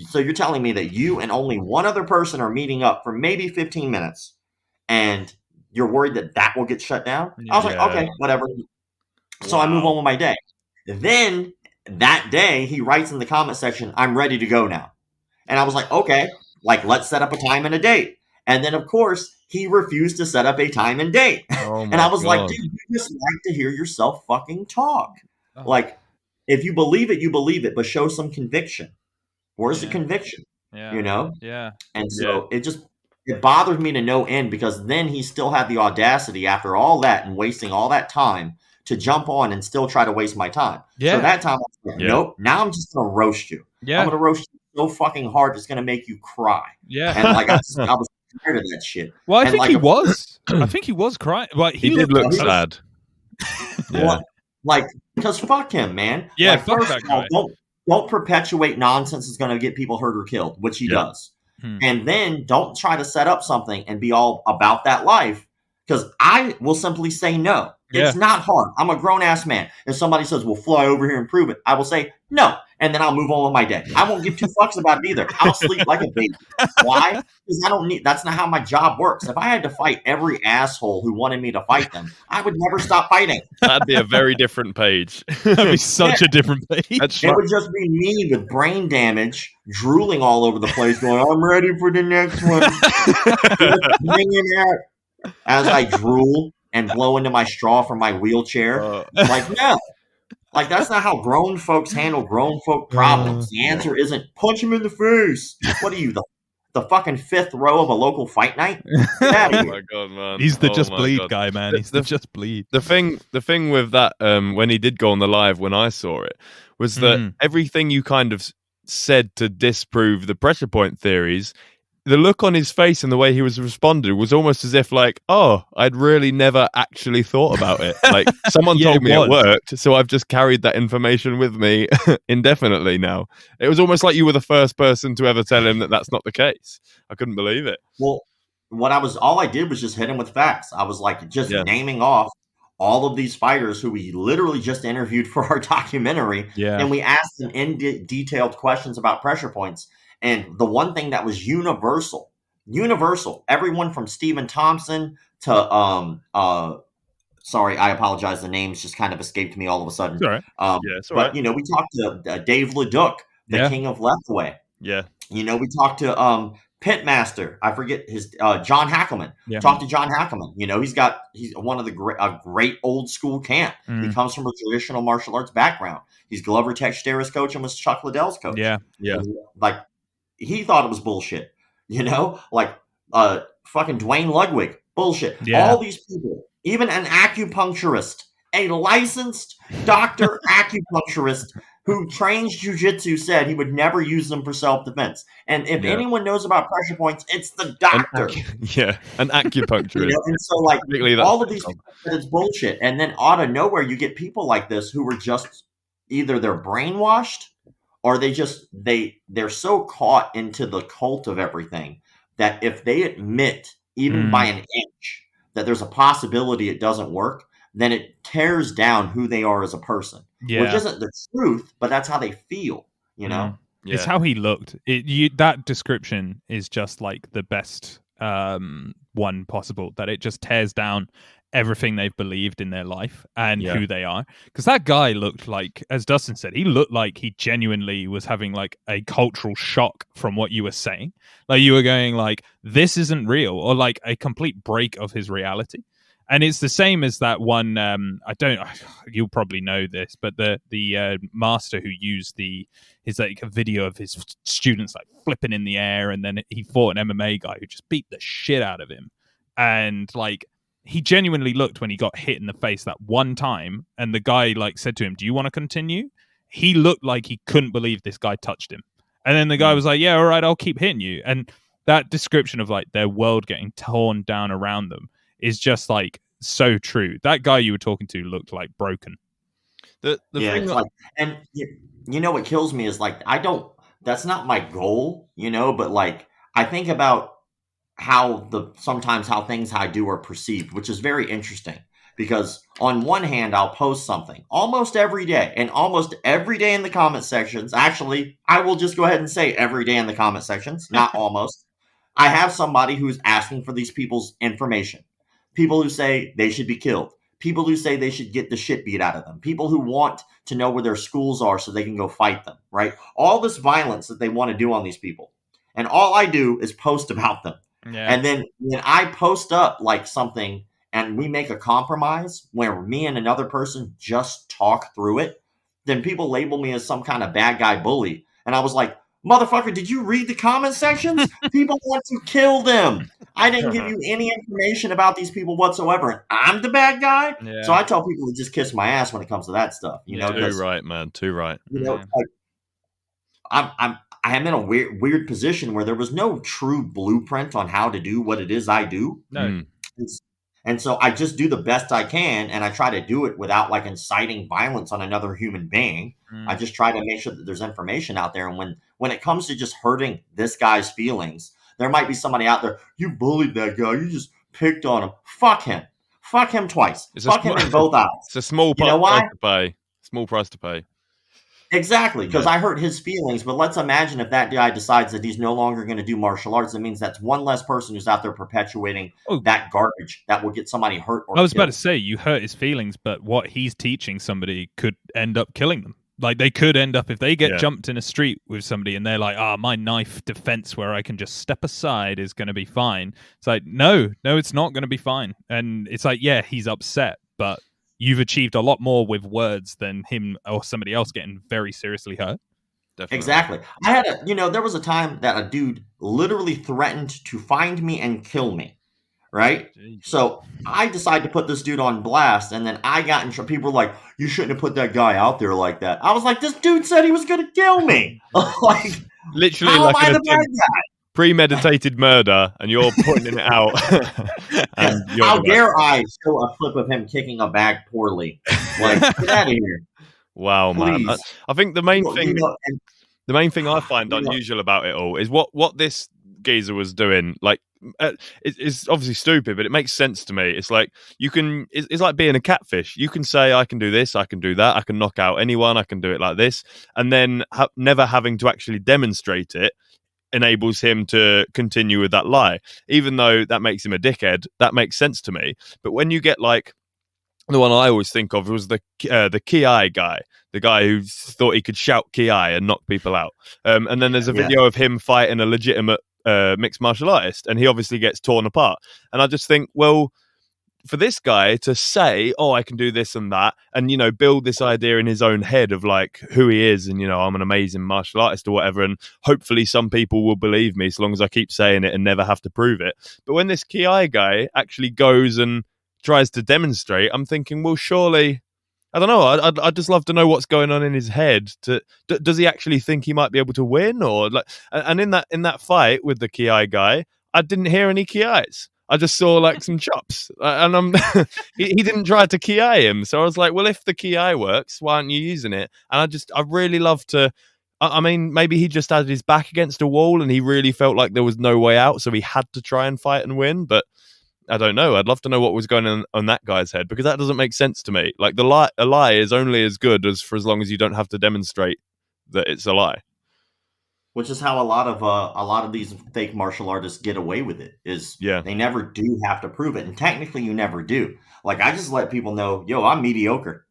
so you're telling me that you and only one other person are meeting up for maybe 15 minutes and you're worried that that will get shut down? I was like, okay, whatever. So I move on with my day. Then that day, he writes in the comment section, I'm ready to go now. And I was like, okay, like, let's set up a time and a date. And then, of course, he refused to set up a time and date. And I was like, dude, you just like to hear yourself fucking talk. Like, if you believe it, you believe it, but show some conviction. Where's the conviction? You know? Yeah. And so it bothered me to no end, because then he still had the audacity after all that and wasting all that time to jump on and still try to waste my time. So that time I was like, nope, now I'm just going to roast you. I'm going to roast you so fucking hard it's going to make you cry. Yeah. And like I was tired of that shit. Well, I think like, he was. I think he was crying. Well, he did look sad. Well, like, because fuck him, man. Yeah, like, fuck that guy. Don't perpetuate nonsense that's going to get people hurt or killed, which he does. And then don't try to set up something and be all about that life, because I will simply say no. It's not hard. I'm a grown-ass man. If somebody says, well, fly over here and prove it, I will say no, and then I'll move on with my day. I won't give two fucks about it either. I'll sleep like a baby. Why? Because that's not how my job works. If I had to fight every asshole who wanted me to fight them, I would never stop fighting. That'd be a very different page. That'd be such a different page. It would just be me with brain damage, drooling all over the place, going, I'm ready for the next one. As I drool and blow into my straw from my wheelchair. Like, no. Like, that's not how grown folks handle grown folk problems. The answer isn't punch him in the face. What are you, the fucking fifth row of a local fight night? Get out of here. Oh my god, man. He's the just bleed guy, man. He's the just bleed. The thing with that, when he did go on the live when I saw it, was that everything you kind of said to disprove the pressure point theories, the look on his face and the way he was responding was almost as if like, oh, I'd really never actually thought about it. Like, someone told me it worked, so I've just carried that information with me indefinitely now. It was almost like you were the first person to ever tell him that that's not the case. I couldn't believe it. Well, all I did was just hit him with facts. I was like, just naming off all of these fighters who we literally just interviewed for our documentary. Yeah. And we asked them detailed questions about pressure points. And the one thing that was universal, everyone from Stephen Thompson to, sorry, I apologize. The names just kind of escaped me all of a sudden. It's all right. But, you know, we talked to Dave LeDuc, the king of Leftway. Yeah. You know, we talked to Pitmaster. I forget his John Hackelman. Yeah. Talked to John Hackelman. You know, he's one of the great old school camp. He comes from a traditional martial arts background. He's Glover Teixeira's coach and was Chuck Liddell's coach. Yeah. Yeah. Like, he thought it was bullshit. You know, like fucking Dwayne Ludwig, bullshit. Yeah. All these people, even an acupuncturist, a licensed doctor acupuncturist who trains jiu-jitsu, said he would never use them for self-defense. And if anyone knows about pressure points, it's the doctor. An acupuncturist. You know? And so, like, all of these people said it's bullshit. And then out of nowhere, you get people like this who are just either they're brainwashed or they're so caught into the cult of everything that if they admit, even by an inch, that there's a possibility it doesn't work, then it tears down who they are as a person. Yeah. Which isn't the truth, but that's how they feel, you know? Yeah. It's how he looked. That description is just like the best one possible, that it just tears down everything they've believed in their life and who they are. Because that guy looked like, as Dustin said, he looked like he genuinely was having like a cultural shock from what you were saying. Like, you were going like, this isn't real, or like a complete break of his reality. And it's the same as that one. You'll probably know this, but the master who used his like a video of his students like flipping in the air, and then he fought an MMA guy who just beat the shit out of him, and like he genuinely looked when he got hit in the face that one time, and the guy like said to him, "Do you want to continue?" He looked like he couldn't believe this guy touched him, and then the guy was like, "Yeah, all right, I'll keep hitting you." And that description of like their world getting torn down around them is just like so true. That guy you were talking to looked like broken. The thing like, and you know what kills me is like, that's not my goal, you know, but like I think about sometimes how things I do are perceived, which is very interesting. Because on one hand, I'll post something almost every day, and almost every day in the comment sections. Actually, I will just go ahead and say every day in the comment sections, not almost. I have somebody who's asking for these people's information. People who say they should be killed. People who say they should get the shit beat out of them. People who want to know where their schools are so they can go fight them, right? All this violence that they want to do on these people. And all I do is post about them. Yeah. And then when I post up like something and we make a compromise where me and another person just talk through it, then people label me as some kind of bad guy bully. And I was like, motherfucker, did you read the comment sections? People want to kill them. I didn't give you any information about these people whatsoever. And I'm the bad guy. Yeah. So I tell people to just kiss my ass when it comes to that stuff. You know, too right, man. Too right. You know, like, I am in a weird position where there was no true blueprint on how to do what it is I do. No. And so I just do the best I can, and I try to do it without like inciting violence on another human being. I just try to make sure that there's information out there. And when it comes to just hurting this guy's feelings, there might be somebody out there, you bullied that guy, you just picked on him. Fuck him. Fuck him twice. Fuck him in both eyes. It's a small price to pay. Small price to pay. Exactly, because I hurt his feelings. But let's imagine if that guy decides that he's no longer going to do martial arts. That means that's one less person who's out there perpetuating that garbage that will get somebody hurt or I was killed. about to say, you hurt his feelings, but what he's teaching somebody could end up killing them. Like, they could end up, if they get jumped in a street with somebody and they're like, my knife defense where I can just step aside is going to be fine. It's like, no, it's not going to be fine. And it's like, yeah, he's upset, but you've achieved a lot more with words than him or somebody else getting very seriously hurt. Definitely. Exactly. I had there was a time that a dude literally threatened to find me and kill me. Right? Jeez. So I decided to put this dude on blast, and then I got in trouble. People were like, you shouldn't have put that guy out there like that. I was like, this dude said he was going to kill me. Like, literally, how like am I the bad guy? Premeditated murder, and you're putting it out. And how dare I show a clip of him kicking a bag poorly? Like, get out of here. Wow, please. Man. I think the main thing I find unusual about it all is what this geezer was doing. Like, it's obviously stupid, but it makes sense to me. It's like it's like being a catfish. You can say, I can do this, I can do that, I can knock out anyone, I can do it like this, and then never having to actually demonstrate it enables him to continue with that lie. Even though that makes him a dickhead, that makes sense to me. But when you get like, the one I always think of was the Ki guy, the guy who thought he could shout Ki and knock people out. And then there's a video of him fighting a legitimate mixed martial artist, and he obviously gets torn apart. And I just think, well, for this guy to say, I can do this and that, and, build this idea in his own head of like who he is, and, I'm an amazing martial artist or whatever, and hopefully some people will believe me so long as I keep saying it and never have to prove it. But when this Ki guy actually goes and tries to demonstrate, I'm thinking, well, surely, I don't know, I'd just love to know what's going on in his head. Does he actually think he might be able to win? Or like, and in that fight with the Ki guy, I didn't hear any Ki's. I just saw like some chops, and he didn't try to Ki him. So I was like, well, if the Ki works, why aren't you using it? And I really love to. I mean, maybe he just had his back against a wall and he really felt like there was no way out, so he had to try and fight and win. But I don't know. I'd love to know what was going on that guy's head, because that doesn't make sense to me. Like, a lie is only as good as for as long as you don't have to demonstrate that it's a lie. Which is how a lot of these fake martial artists get away with it. They never do have to prove it, and technically you never do. Like, I just let people know, I'm mediocre.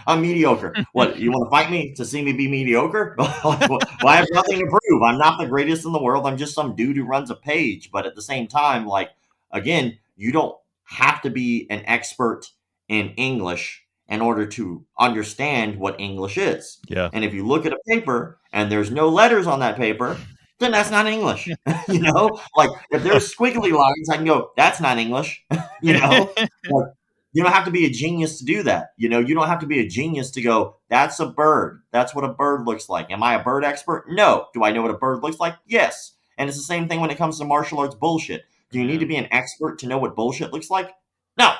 I'm mediocre. What, you want to fight me to see me be mediocre? Well, I have nothing to prove. I'm not the greatest in the world. I'm just some dude who runs a page. But at the same time, like, again, you don't have to be an expert in English in order to understand what English is. Yeah. And if you look at a paper and there's no letters on that paper, then that's not English. Like, if there's squiggly lines, I can go, that's not English. Like, you don't have to be a genius to do that. You don't have to be a genius to go, that's a bird. That's what a bird looks like. Am I a bird expert? No. Do I know what a bird looks like? Yes. And it's the same thing when it comes to martial arts bullshit. Do you need to be an expert to know what bullshit looks like? No.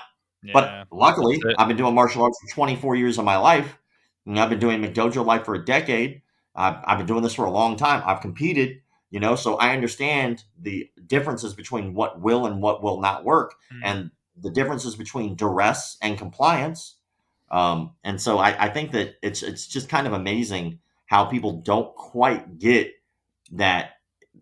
Yeah, but luckily, I've been doing martial arts for 24 years of my life. And I've been doing Mcdojolife for a decade. I've been doing this for a long time. I've competed, so I understand the differences between what will and what will not work. And the differences between duress and compliance. And so I think that it's just kind of amazing how people don't quite get that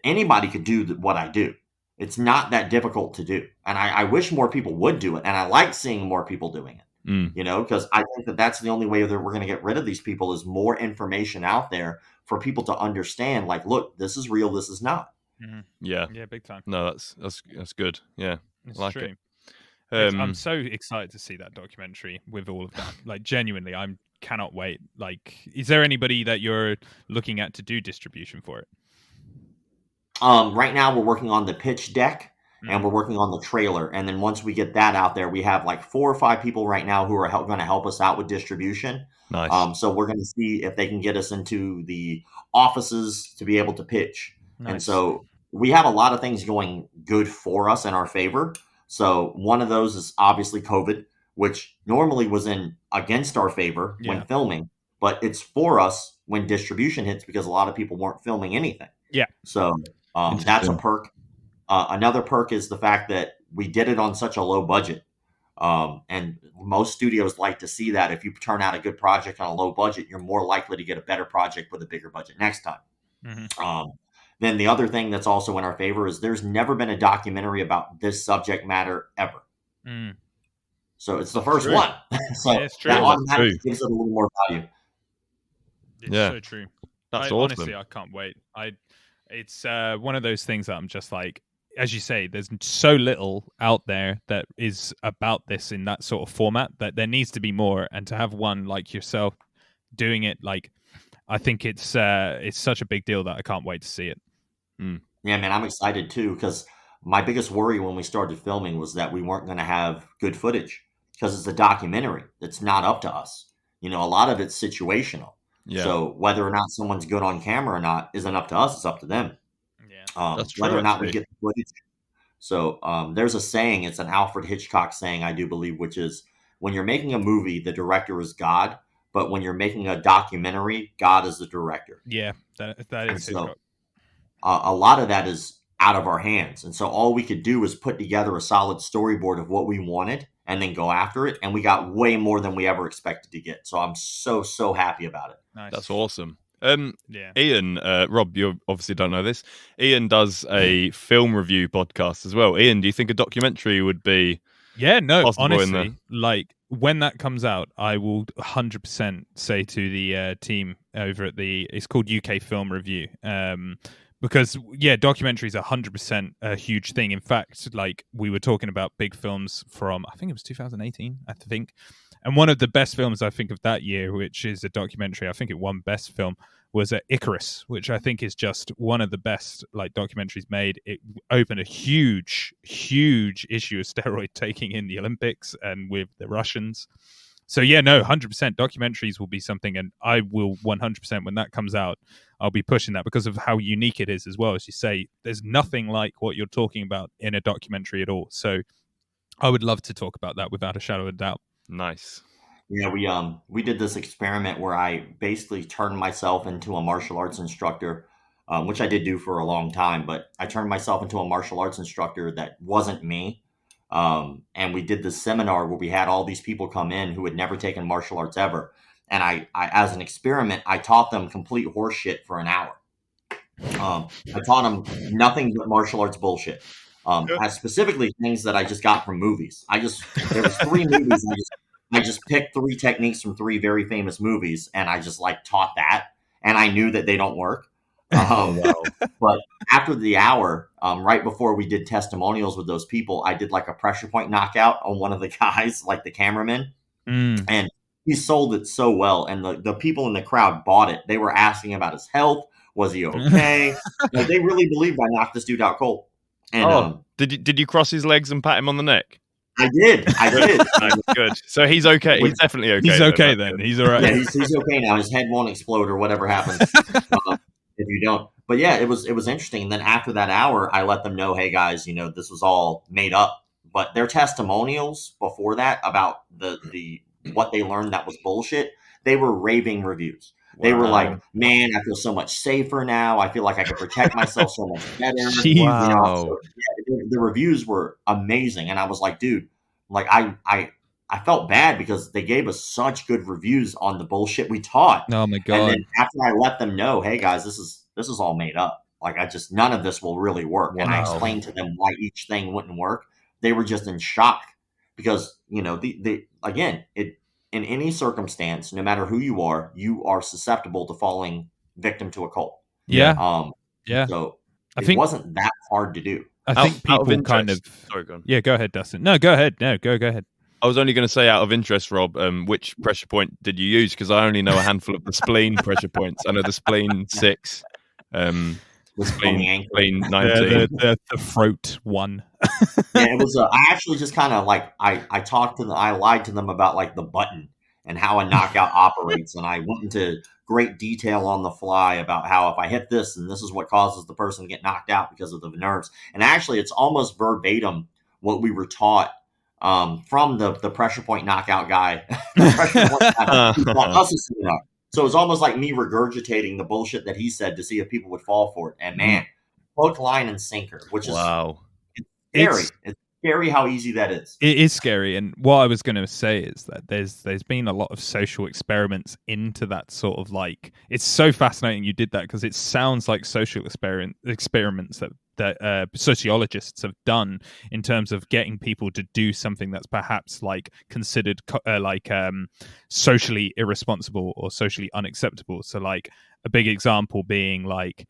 anybody could do what I do. It's not that difficult to do. And I wish more people would do it. And I like seeing more people doing it, because I think that that's the only way that we're going to get rid of these people is more information out there for people to understand, like, look, this is real, this is not. Mm-hmm. Yeah, big time. No, that's good. Yeah, it's like true. it. I'm so excited to see that documentary with all of that. Like, genuinely, I cannot wait. Like, is there anybody that you're looking at to do distribution for it? Right now, we're working on the pitch deck and we're working on the trailer. And then once we get that out there, we have like 4 or 5 people right now who are going to help us out with distribution. Nice. So we're going to see if they can get us into the offices to be able to pitch. Nice. And so we have a lot of things going good for us in our favor. So one of those is obviously COVID, which normally was in against our favor when filming, but it's for us when distribution hits because a lot of people weren't filming anything. Yeah. So that's a perk. Another perk is the fact that we did it on such a low budget. And most studios like to see that if you turn out a good project on a low budget, you're more likely to get a better project with a bigger budget next time. Mm-hmm. Then the other thing that's also in our favor is there's never been a documentary about this subject matter ever. So it's the first one. So that automatically gives it a little more value. It's so true. That's awesome. Honestly, I can't wait. It's one of those things that I'm just like, as you say, there's so little out there that is about this in that sort of format that there needs to be more. And to have one like yourself doing it, like, I think it's such a big deal that I can't wait to see it. Yeah, man, I'm excited too, because my biggest worry when we started filming was that we weren't going to have good footage because it's a documentary. It's not up to us. A lot of it's situational. Yeah. So whether or not someone's good on camera or not isn't up to us. It's up to them. Yeah, that's true. Whether or not we get the footage. So there's a saying, it's an Alfred Hitchcock saying, I do believe, which is when you're making a movie, the director is God. But when you're making a documentary, God is the director. Yeah, that is Hitchcock. A lot of that is out of our hands. And so all we could do is put together a solid storyboard of what we wanted and then go after it. And we got way more than we ever expected to get. So I'm so happy about it. Nice. That's awesome. Ian, Rob, you obviously don't know this. Ian does a film review podcast as well. Ian, do you think a documentary would be honestly, like when that comes out, I will 100% say to the team over at it's called UK Film Review. Because documentaries are 100% a huge thing. In fact, like we were talking about big films from, I think it was 2018, and one of the best films I think of that year, which is a documentary, I think it won Best Film, was Icarus, which I think is just one of the best like documentaries made. It opened a huge issue of steroid taking in the Olympics and with the Russians. So 100% documentaries will be something, and I will 100% when that comes out, I'll be pushing that because of how unique it is as well. As you say, there's nothing like what you're talking about in a documentary at all. So I would love to talk about that without a shadow of a doubt. Nice. Yeah, we did this experiment where I basically turned myself into a martial arts instructor, which I did do for a long time, but I turned myself into a martial arts instructor that wasn't me. And we did this seminar where we had all these people come in who had never taken martial arts ever. And I as an experiment, I taught them complete horse shit for an hour. I taught them nothing but martial arts bullshit. Specifically things that I just got from movies. There was 3 movies. I just picked 3 techniques from 3 very famous movies, and I just like taught that. And I knew that they don't work. But after the hour, right before we did testimonials with those people, I did like a pressure point knockout on one of the guys, like the cameraman. And he sold it so well. And the people in the crowd bought it. They were asking about his health. Was he okay? They really believed I knocked this dude out cold. And did you cross his legs and pat him on the neck? I did. Good. So he's okay. He's definitely okay. He's okay then. He's all right. Yeah, he's okay now. His head won't explode or whatever happens if you don't. But yeah, it was interesting. And then after that hour, I let them know, hey guys, this was all made up. But their testimonials before that about the what they learned that was bullshit, they were raving reviews. They were like, man, I feel so much safer now. I feel like I can protect myself so much better. Wow. So, the reviews were amazing. And I was like, dude, like I felt bad because they gave us such good reviews on the bullshit we taught. Oh my And god. then after I let them know, hey guys, this is all made up. Like none of this will really work. Wow. And I explained to them why each thing wouldn't work. They were just in shock because, the again, in any circumstance, no matter who you are susceptible to falling victim to a cult. Yeah. Yeah. So I it think wasn't that hard to do. I think Out of people kind of interest- Sorry, go on. Yeah, go ahead, Dustin. No, go ahead. No, go ahead. I was only going to say, out of interest, Rob, which pressure point did you use? Because I only know a handful of the spleen pressure points. I know the spleen 6, the spleen 19. The throat one. Yeah, it was. I actually just kind of like I lied to them about like the button and how a knockout operates, and I went into great detail on the fly about how if I hit this, and this is what causes the person to get knocked out because of the nerves. And actually, it's almost verbatim what we were taught from the pressure point knockout guy. The pressure point guy who taught us a seminar. So it's almost like me regurgitating the bullshit that he said to see if people would fall for it. And man, hook, line, and sinker, which is wow. scary. It's scary how easy that is. It is scary, and what I was going to say is that there's been a lot of social experiments into that sort of like. It's so fascinating you did that because it sounds like social experiments that sociologists have done in terms of getting people to do something that's perhaps like considered socially irresponsible or socially unacceptable. So like a big example being like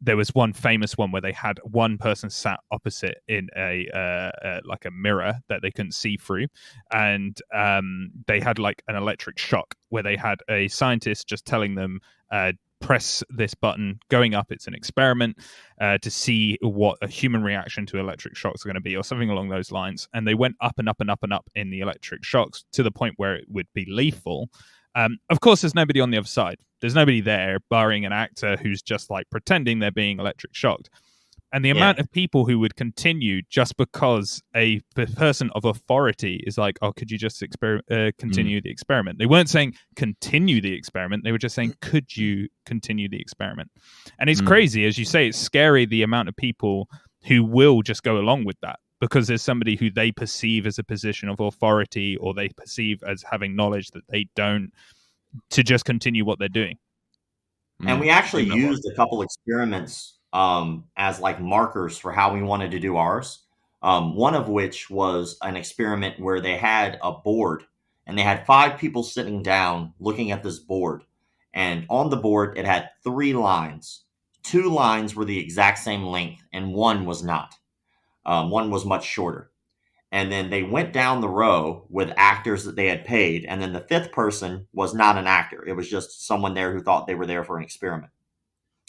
there was one famous one where they had one person sat opposite in a like a mirror that they couldn't see through, and they had like an electric shock where they had a scientist just telling them press this button going up. It's an experiment to see what a human reaction to electric shocks are going to be, or something along those lines. And they went up and up and up and up in the electric shocks to the point where it would be lethal. Of course, there's nobody on the other side. There's nobody there, barring an actor who's just like pretending they're being electric shocked. And the amount of people who would continue just because a person of authority is like, oh, could you just continue the experiment? They weren't saying continue the experiment. They were just saying, could you continue the experiment? And it's crazy. As you say, it's scary the amount of people who will just go along with that because there's somebody who they perceive as a position of authority or they perceive as having knowledge that they don't, to just continue what they're doing. And we actually used a couple experiments as like markers for how we wanted to do ours. One of which was an experiment where they had a board and they had 5 people sitting down looking at this board. And on the board, it had 3 lines. 2 lines were the exact same length and one was not. One was much shorter. And then they went down the row with actors that they had paid. And then the 5th person was not an actor. It was just someone there who thought they were there for an experiment.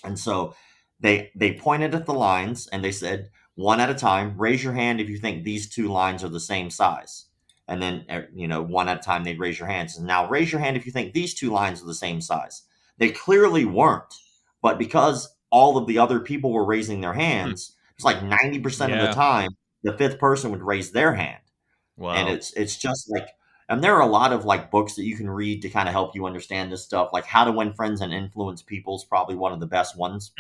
And so they pointed at the lines and they said, one at a time, raise your hand if you think these 2 lines are the same size. And then, one at a time, they'd raise your hands. And now raise your hand if you think these 2 lines are the same size. They clearly weren't. But because all of the other people were raising their hands, it's like 90% of the time, the 5th person would raise their hand. Wow. And it's just like, and there are a lot of like books that you can read to kind of help you understand this stuff. Like How to Win Friends and Influence People is probably one of the best ones.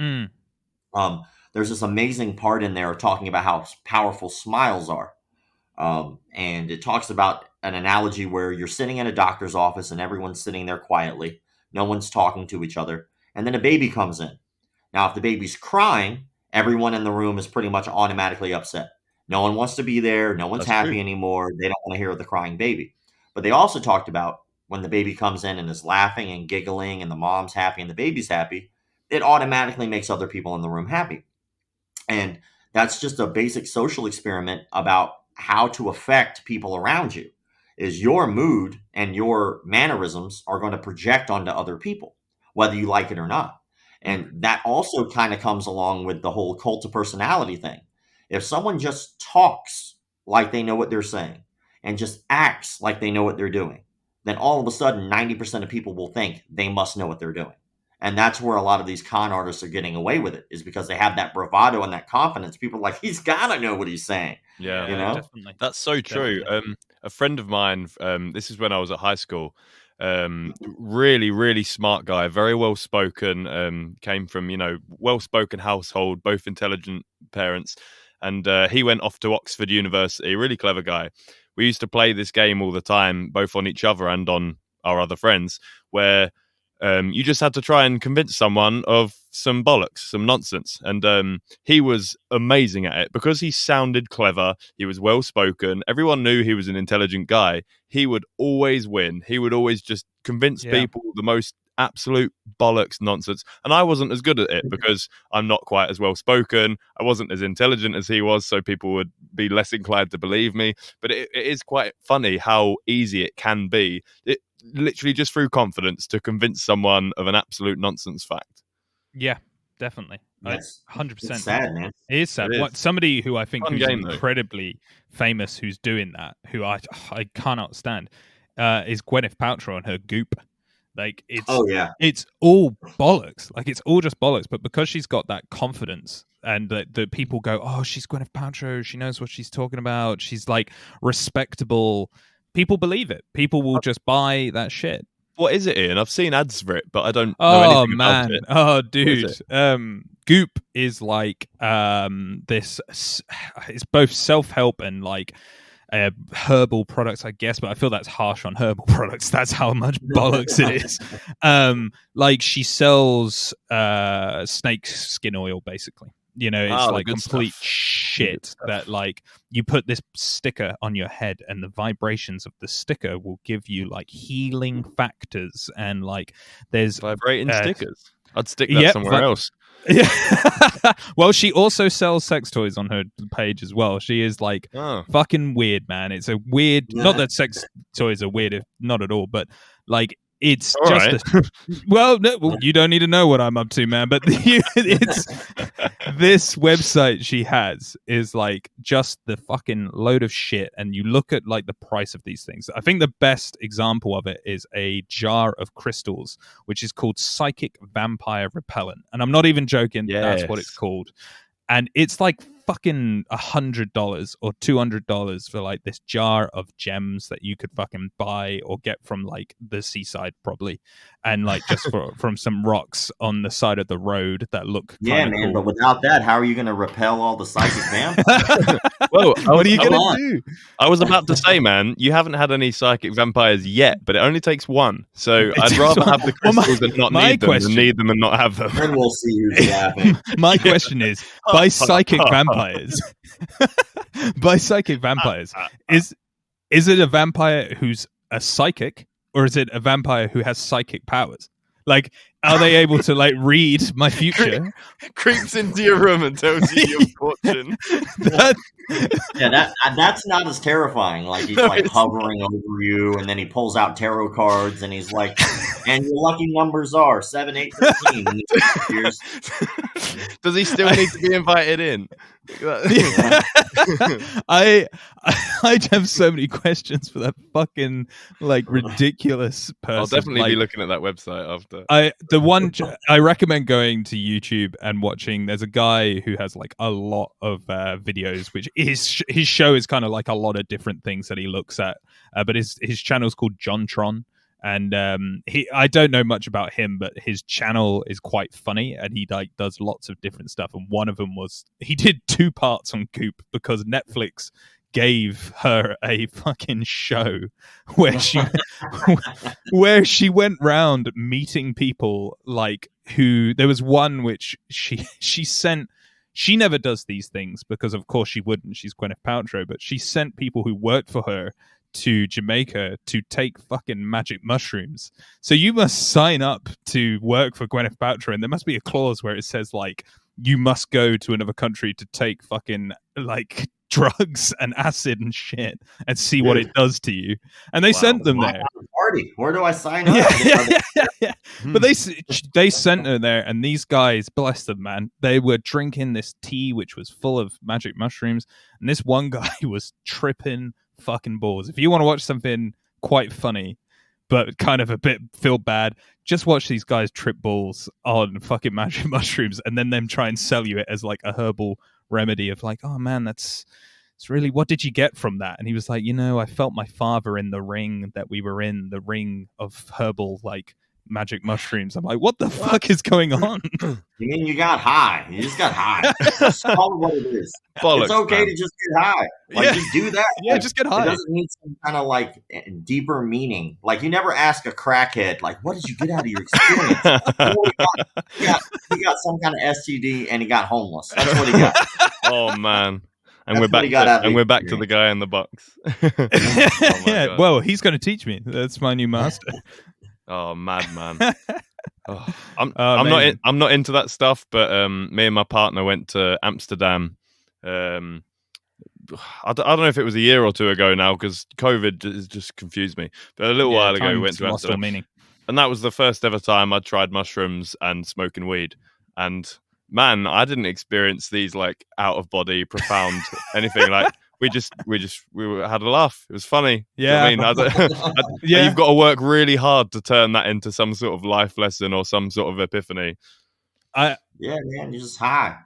There's this amazing part in there talking about how powerful smiles are. And it talks about an analogy where you're sitting in a doctor's office and everyone's sitting there quietly. No one's talking to each other. And then a baby comes in. Now, if the baby's crying, everyone in the room is pretty much automatically upset. No one wants to be there. No one's happy anymore. They don't want to hear the crying baby. But they also talked about when the baby comes in and is laughing and giggling and the mom's happy and the baby's happy, it automatically makes other people in the room happy. And that's just a basic social experiment about how to affect people around you. Is your mood and your mannerisms are going to project onto other people, whether you like it or not. And that also kind of comes along with the whole cult of personality thing. If someone just talks like they know what they're saying and just acts like they know what they're doing, then all of a sudden 90% of people will think they must know what they're doing. And that's where a lot of these con artists are getting away with it, is because they have that bravado and that confidence. People are like, he's got to know what he's saying. Yeah, definitely. That's so true. A friend of mine, this is when I was at high school, really, really smart guy, very well spoken, came from, well spoken household, both intelligent parents. and he went off to Oxford University. Really clever guy. We used to play this game all the time, both on each other and on our other friends, where you just had to try and convince someone of some bollocks, some nonsense. And he was amazing at it because he sounded clever. He was well spoken. Everyone knew he was an intelligent guy. He would always win. He would always just convince people the most absolute bollocks nonsense. And I wasn't as good at it because I'm not quite as well spoken. I wasn't as intelligent as he was, so people would be less inclined to believe me. But it is quite funny how easy it can be. It literally just through confidence to convince someone of an absolute nonsense fact. Yeah, definitely. That's 100%. It's sad, man. It is sad. Somebody who I think who's incredibly famous, who's doing that, who I cannot stand, is Gwyneth Paltrow and her Goop. Like it's it's all bollocks. Like it's all just bollocks. But because she's got that confidence, and the people go, oh, she's Gwyneth Paltrow. She knows what she's talking about. She's like respectable. People believe it. People will just buy that shit. What is it, Ian? I've seen ads for it, but I don't know anything about it. Oh, dude. Goop is like this. It's both self-help and like herbal products, I guess, but I feel that's harsh on herbal products. That's how much bollocks it is. Like she sells snake skin oil, basically. You know, it's like complete shit that like you put this sticker on your head and the vibrations of the sticker will give you like healing factors, and like there's vibrating stickers. I'd stick that somewhere else. Yeah. Well, she also sells sex toys on her page as well. She is like fucking weird, man. It's a weird, not that sex toys are weird, not at all, but like it's all just right. Well, you don't need to know what I'm up to, man. But it's this website she has is like just the fucking load of shit. And you look at like the price of these things. I think the best example of it is a jar of crystals, which is called Psychic Vampire Repellent. And I'm not even joking. Yes. That's what it's called. And it's like fucking $100 or $200 for like this jar of gems that you could fucking buy or get from like the seaside probably, and like just from some rocks on the side of the road that look man. Cool. But without that, how are you going to repel all the psychic vampires? Well, what are you going to do? I was about to say, man, you haven't had any psychic vampires yet, but it only takes one. So I'd rather have the crystals and not need them than need them and not have them. Then we'll see who's laughing. My question is, by psychic vampires, is it a vampire who's a psychic, or is it a vampire who has psychic powers? Like, are they able to like read my future? Creeps into your room and tells you your fortune. That's not as terrifying. Like he's hovering over you, and then he pulls out tarot cards, and he's like, "And your lucky numbers are 7, 8, 13." Does he still need to be invited in? I'd have so many questions for that fucking like ridiculous person. I'll definitely be looking at that website after. I recommend going to YouTube and watching. There's a guy who has like a lot of videos, which his show is kind of like a lot of different things that he looks at. But his channel is called JonTron. And I don't know much about him, but his channel is quite funny, and he like does lots of different stuff. And one of them was he did 2 parts on Goop because Netflix gave her a fucking show where she went round meeting people like who there was one which she sent. She never does these things because of course she wouldn't. She's Gwyneth Paltrow, but she sent people who worked for her to Jamaica to take fucking magic mushrooms. So you must sign up to work for Gwyneth Paltrow, and there must be a clause where it says like you must go to another country to take fucking like drugs and acid and shit and see what it does to you. And they sent them there. Party. Where do I sign up? Yeah. But they sent her there, and these guys, bless them, man, they were drinking this tea which was full of magic mushrooms, and this one guy was tripping fucking balls. If you want to watch something quite funny but kind of a bit feel bad, just watch these guys trip balls on fucking magic mushrooms, and then them try and sell you it as like a herbal remedy of like, oh man, it's really, what did you get from that? And he was like, I felt my father in the ring that we were in, the ring of herbal like magic mushrooms. I'm like, what the fuck is going on? You mean you got high? You just got high. That's all what it is. Bollocks, it's okay man. to just get high. Like, just do that. Yeah, like, just get high. It doesn't need some kind of like deeper meaning. Like, you never ask a crackhead, like, what did you get out of your experience? He got some kind of STD and he got homeless. That's what he got. Oh man. And That's we're back to the guy in the box. Yeah, well, he's going to teach me. That's my new master. Oh, madman. I'm not into that stuff, but me and my partner went to Amsterdam. I don't know if it was a year or two ago now, because COVID has just confused me. But a little while ago, we went to Amsterdam, and that was the first ever time I tried mushrooms and smoking weed. And man, I didn't experience these like out of body, profound anything. Like we had a laugh. It was funny. Yeah, you know what I mean, you've got to work really hard to turn that into some sort of life lesson or some sort of epiphany. Yeah, man, you're just high.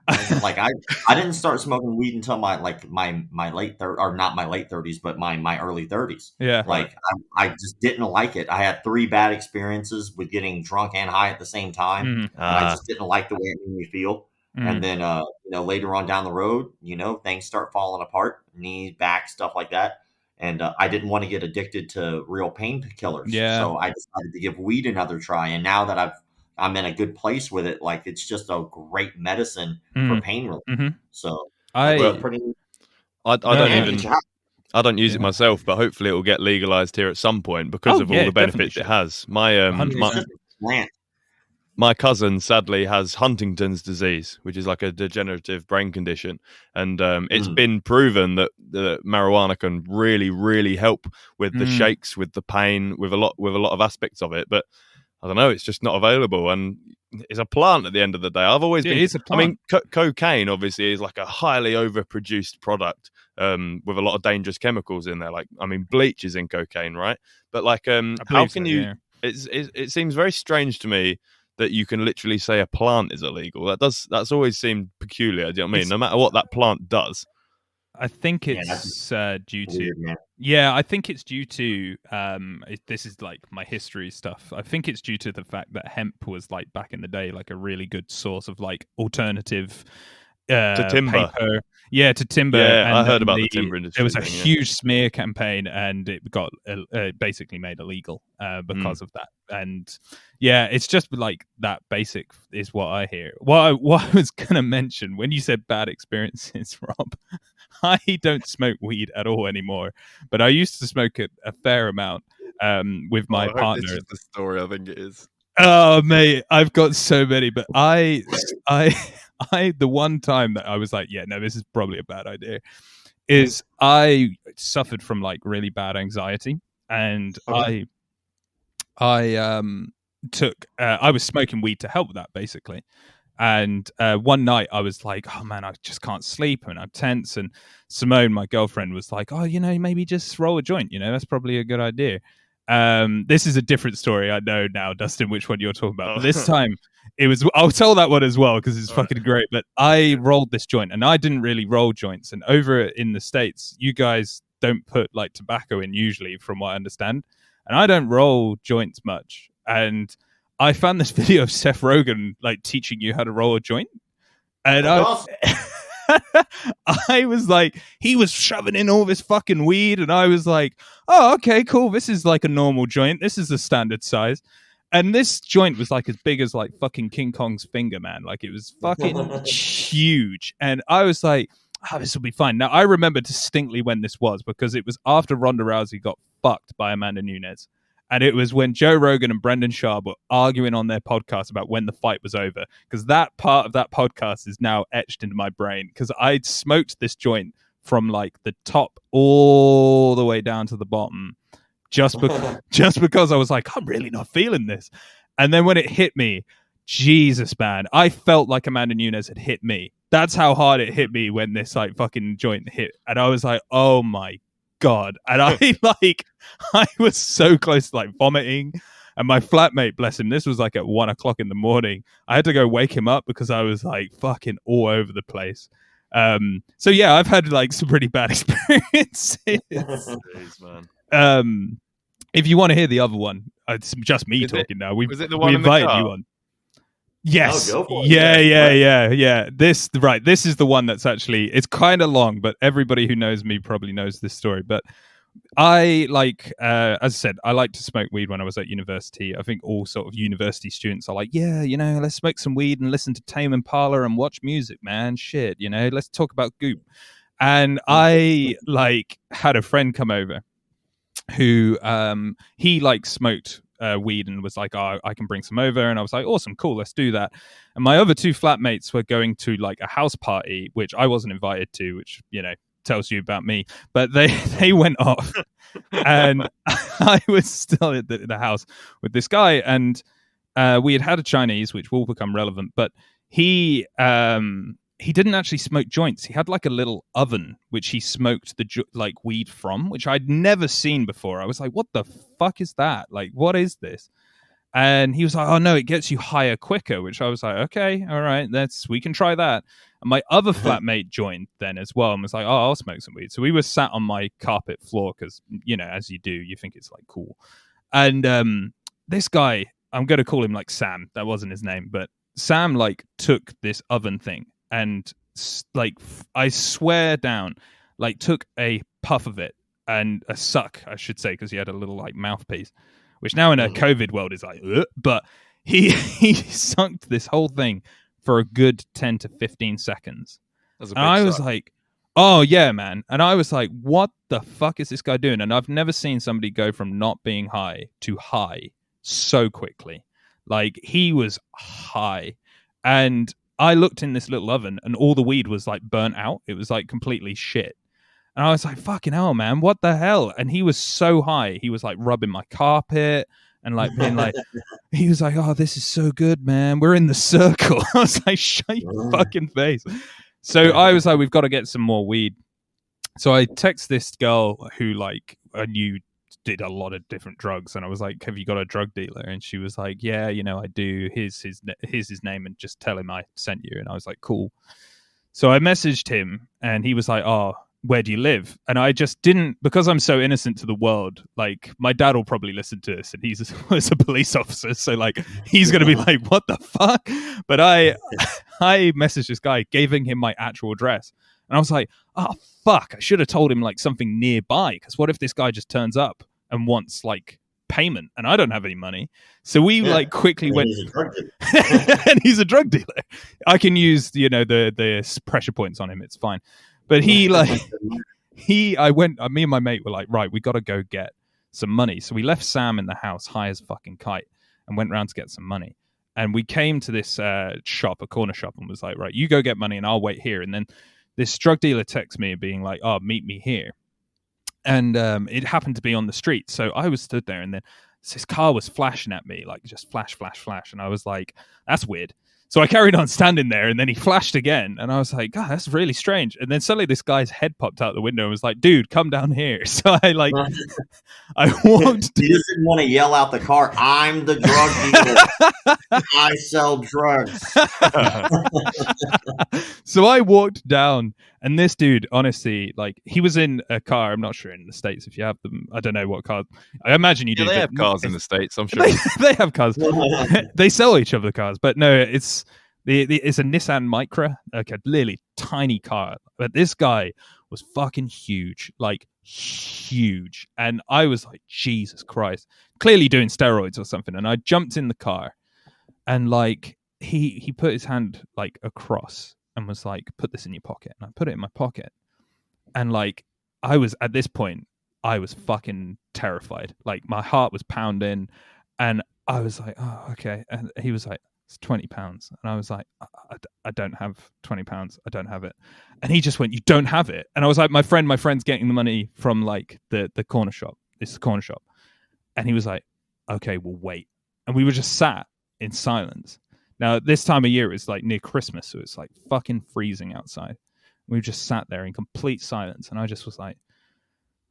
Like I didn't start smoking weed until my late 30s, or not my late 30s, but my early 30s. Yeah, like I just didn't like it. I had 3 bad experiences with getting drunk and high at the same time, and I just didn't like the way it made me feel. And then later on down the road, things start falling apart, knees, back, stuff like that. And I didn't want to get addicted to real painkillers. Yeah. So I decided to give weed another try. And now that I'm in a good place with it, like, it's just a great medicine for pain relief. So I don't use it myself, but hopefully it will get legalized here at some point because of all the benefits it has. My cousin sadly has Huntington's disease, which is like a degenerative brain condition, and it's been proven that marijuana can really, really help with the shakes, with the pain, with a lot of aspects of it. But I don't know, it's just not available, and it's a plant at the end of the day. I've always been. It's a plant. I mean, cocaine obviously is like a highly overproduced product with a lot of dangerous chemicals in there. Like, I mean, bleach is in cocaine, right? But like, how can you? Yeah. It seems very strange to me that you can literally say a plant is illegal. That's always seemed peculiar. Do you know what I mean? No matter what that plant does. I think it's due to I think it's due to this is like my history stuff. I think it's due to the fact that hemp was like back in the day like a really good source of like alternative to timber. Paper. Yeah, to timber. Yeah, and I heard about the timber industry. There was a huge smear campaign, and it got basically made illegal because of that. And yeah, it's just like that basic is what I hear. What I was going to mention when you said bad experiences, Rob, I don't smoke weed at all anymore, but I used to smoke it a fair amount with my partner. This is the story, I think it is. Oh, mate, I've got so many, but I the one time that I was like, yeah, no, this is probably a bad idea, is I suffered from like really bad anxiety, and I was smoking weed to help with that basically. And one night I was like, oh man, I just can't sleep and I'm tense. And Simone, my girlfriend, was like, oh, maybe just roll a joint. That's probably a good idea. This is a different story. I know now, Dustin, which one you're talking about. But this time I'll tell that one as well because it's fucking great. But I rolled this joint, and I didn't really roll joints. And over in the States, you guys don't put like tobacco in usually, from what I understand. And I don't roll joints much. And I found this video of Seth Rogen like teaching you how to roll a joint. And I was like, he was shoving in all this fucking weed, and I was like, oh, okay, cool. This is like a normal joint. This is the standard size. And this joint was like as big as like fucking King Kong's finger, man. Like, it was fucking huge. And I was like, oh, this will be fine. Now, I remember distinctly when this was, because it was after Ronda Rousey got fucked by Amanda Nunes. And it was when Joe Rogan and Brendan Schaub were arguing on their podcast about when the fight was over. Because that part of that podcast is now etched into my brain. Because I'd smoked this joint from like the top all the way down to the bottom. Just because I was like, I'm really not feeling this. And then when it hit me, Jesus, man, I felt like Amanda Nunes had hit me. That's how hard it hit me when this like fucking joint hit. And I was like, oh my God. And I was so close to like vomiting. And my flatmate, bless him, this was like at 1 o'clock in the morning. I had to go wake him up because I was like fucking all over the place. So yeah, I've had like some pretty bad experiences. Jeez, man. If you want to hear the other one, It's just me talking now. Was it the one we in the invited car? you on. Yes. No, go for it. Yeah. This is the one that's actually, it's kind of long, but everybody who knows me probably knows this story. But I like, as I said, I like to smoke weed when I was at university. I think all sort of university students are like, yeah, let's smoke some weed and listen to Tame Impala and watch music, man. Shit, let's talk about goop. And I like had a friend come over who he like smoked weed and was like, oh, I can bring some over. And I was like, awesome, cool, let's do that. And my other two flatmates were going to like a house party, which I wasn't invited to, which, tells you about me. But they went off and I was still at the house with this guy. And we had a Chinese, which will become relevant, but he didn't actually smoke joints. He had like a little oven, which he smoked the like weed from, which I'd never seen before. I was like, what the fuck is that? Like, what is this? And he was like, oh no, it gets you higher quicker, which I was like, okay, all right, we can try that. And my other flatmate joined then as well and was like, oh, I'll smoke some weed. So we were sat on my carpet floor because, as you do, you think it's like cool. And this guy, I'm going to call him like Sam. That wasn't his name, but Sam like took this oven thing and like, I swear down, like took a puff of it and a suck, I should say, because he had a little like mouthpiece, which now in a COVID world is like, but he sucked this whole thing for a good 10 to 15 seconds. And I was like, oh yeah, man. And I was like, what the fuck is this guy doing? And I've never seen somebody go from not being high to high so quickly. Like, he was high. And I looked in this little oven and all the weed was like burnt out. It was like completely shit. And I was like, fucking hell, man, what the hell? And he was so high. He was like rubbing my carpet and like being like, he was like, oh, this is so good, man. We're in the circle. I was like, shut your fucking face. So I was like, we've got to get some more weed. So I text this girl who like I knew did a lot of different drugs, and I was like, have you got a drug dealer? And she was like, yeah, I do. Here's his name, and just tell him I sent you. And I was like, cool. So I messaged him and he was like, oh, where do you live? And I just didn't, because I'm so innocent to the world, like my dad will probably listen to this and he's a police officer, so like he's gonna be like, what the fuck? But I messaged this guy, giving him my actual address, and I was like, oh fuck, I should have told him like something nearby, because what if this guy just turns up and wants like payment and I don't have any money? So we like quickly went and he's a drug dealer. I can use the pressure points on him, it's fine. But he like me and my mate were like, right, we got to go get some money. So we left Sam in the house high as a fucking kite and went round to get some money. And we came to this shop, a corner shop, and was like, right, you go get money and I'll wait here. And then this drug dealer texts me being like, oh, meet me here. And it happened to be on the street. So I was stood there, and then this car was flashing at me, like just flash, flash, flash. And I was like, that's weird. So I carried on standing there, and then he flashed again. And I was like, God, that's really strange. And then suddenly this guy's head popped out the window and was like, dude, come down here. So I walked. He just didn't want to yell out the car, I'm the drug dealer. I sell drugs. So I walked down, and this dude, honestly, like, he was in a car. I'm not sure in the States if you have them. I don't know what car. I imagine you do. They have cars in the States, I'm sure. They have cars. They sell each other cars. But no, it's a Nissan Micra, like a really tiny car. But this guy was fucking huge, like huge. And I was like, Jesus Christ, clearly doing steroids or something. And I jumped in the car, and like he put his hand like across and was like, put this in your pocket. And I put it in my pocket. And like, I was at this point, I was fucking terrified. Like, my heart was pounding, and I was like, oh, okay. And he was like, it's £20. And I was like, I don't have £20. I don't have it. And he just went, you don't have it? And I was like, my friend's getting the money from like the corner shop. It's the corner shop. And he was like, okay, we'll wait. And we were just sat in silence. Now, this time of year is like near Christmas, so it's like fucking freezing outside. We just sat there in complete silence, and I just was like,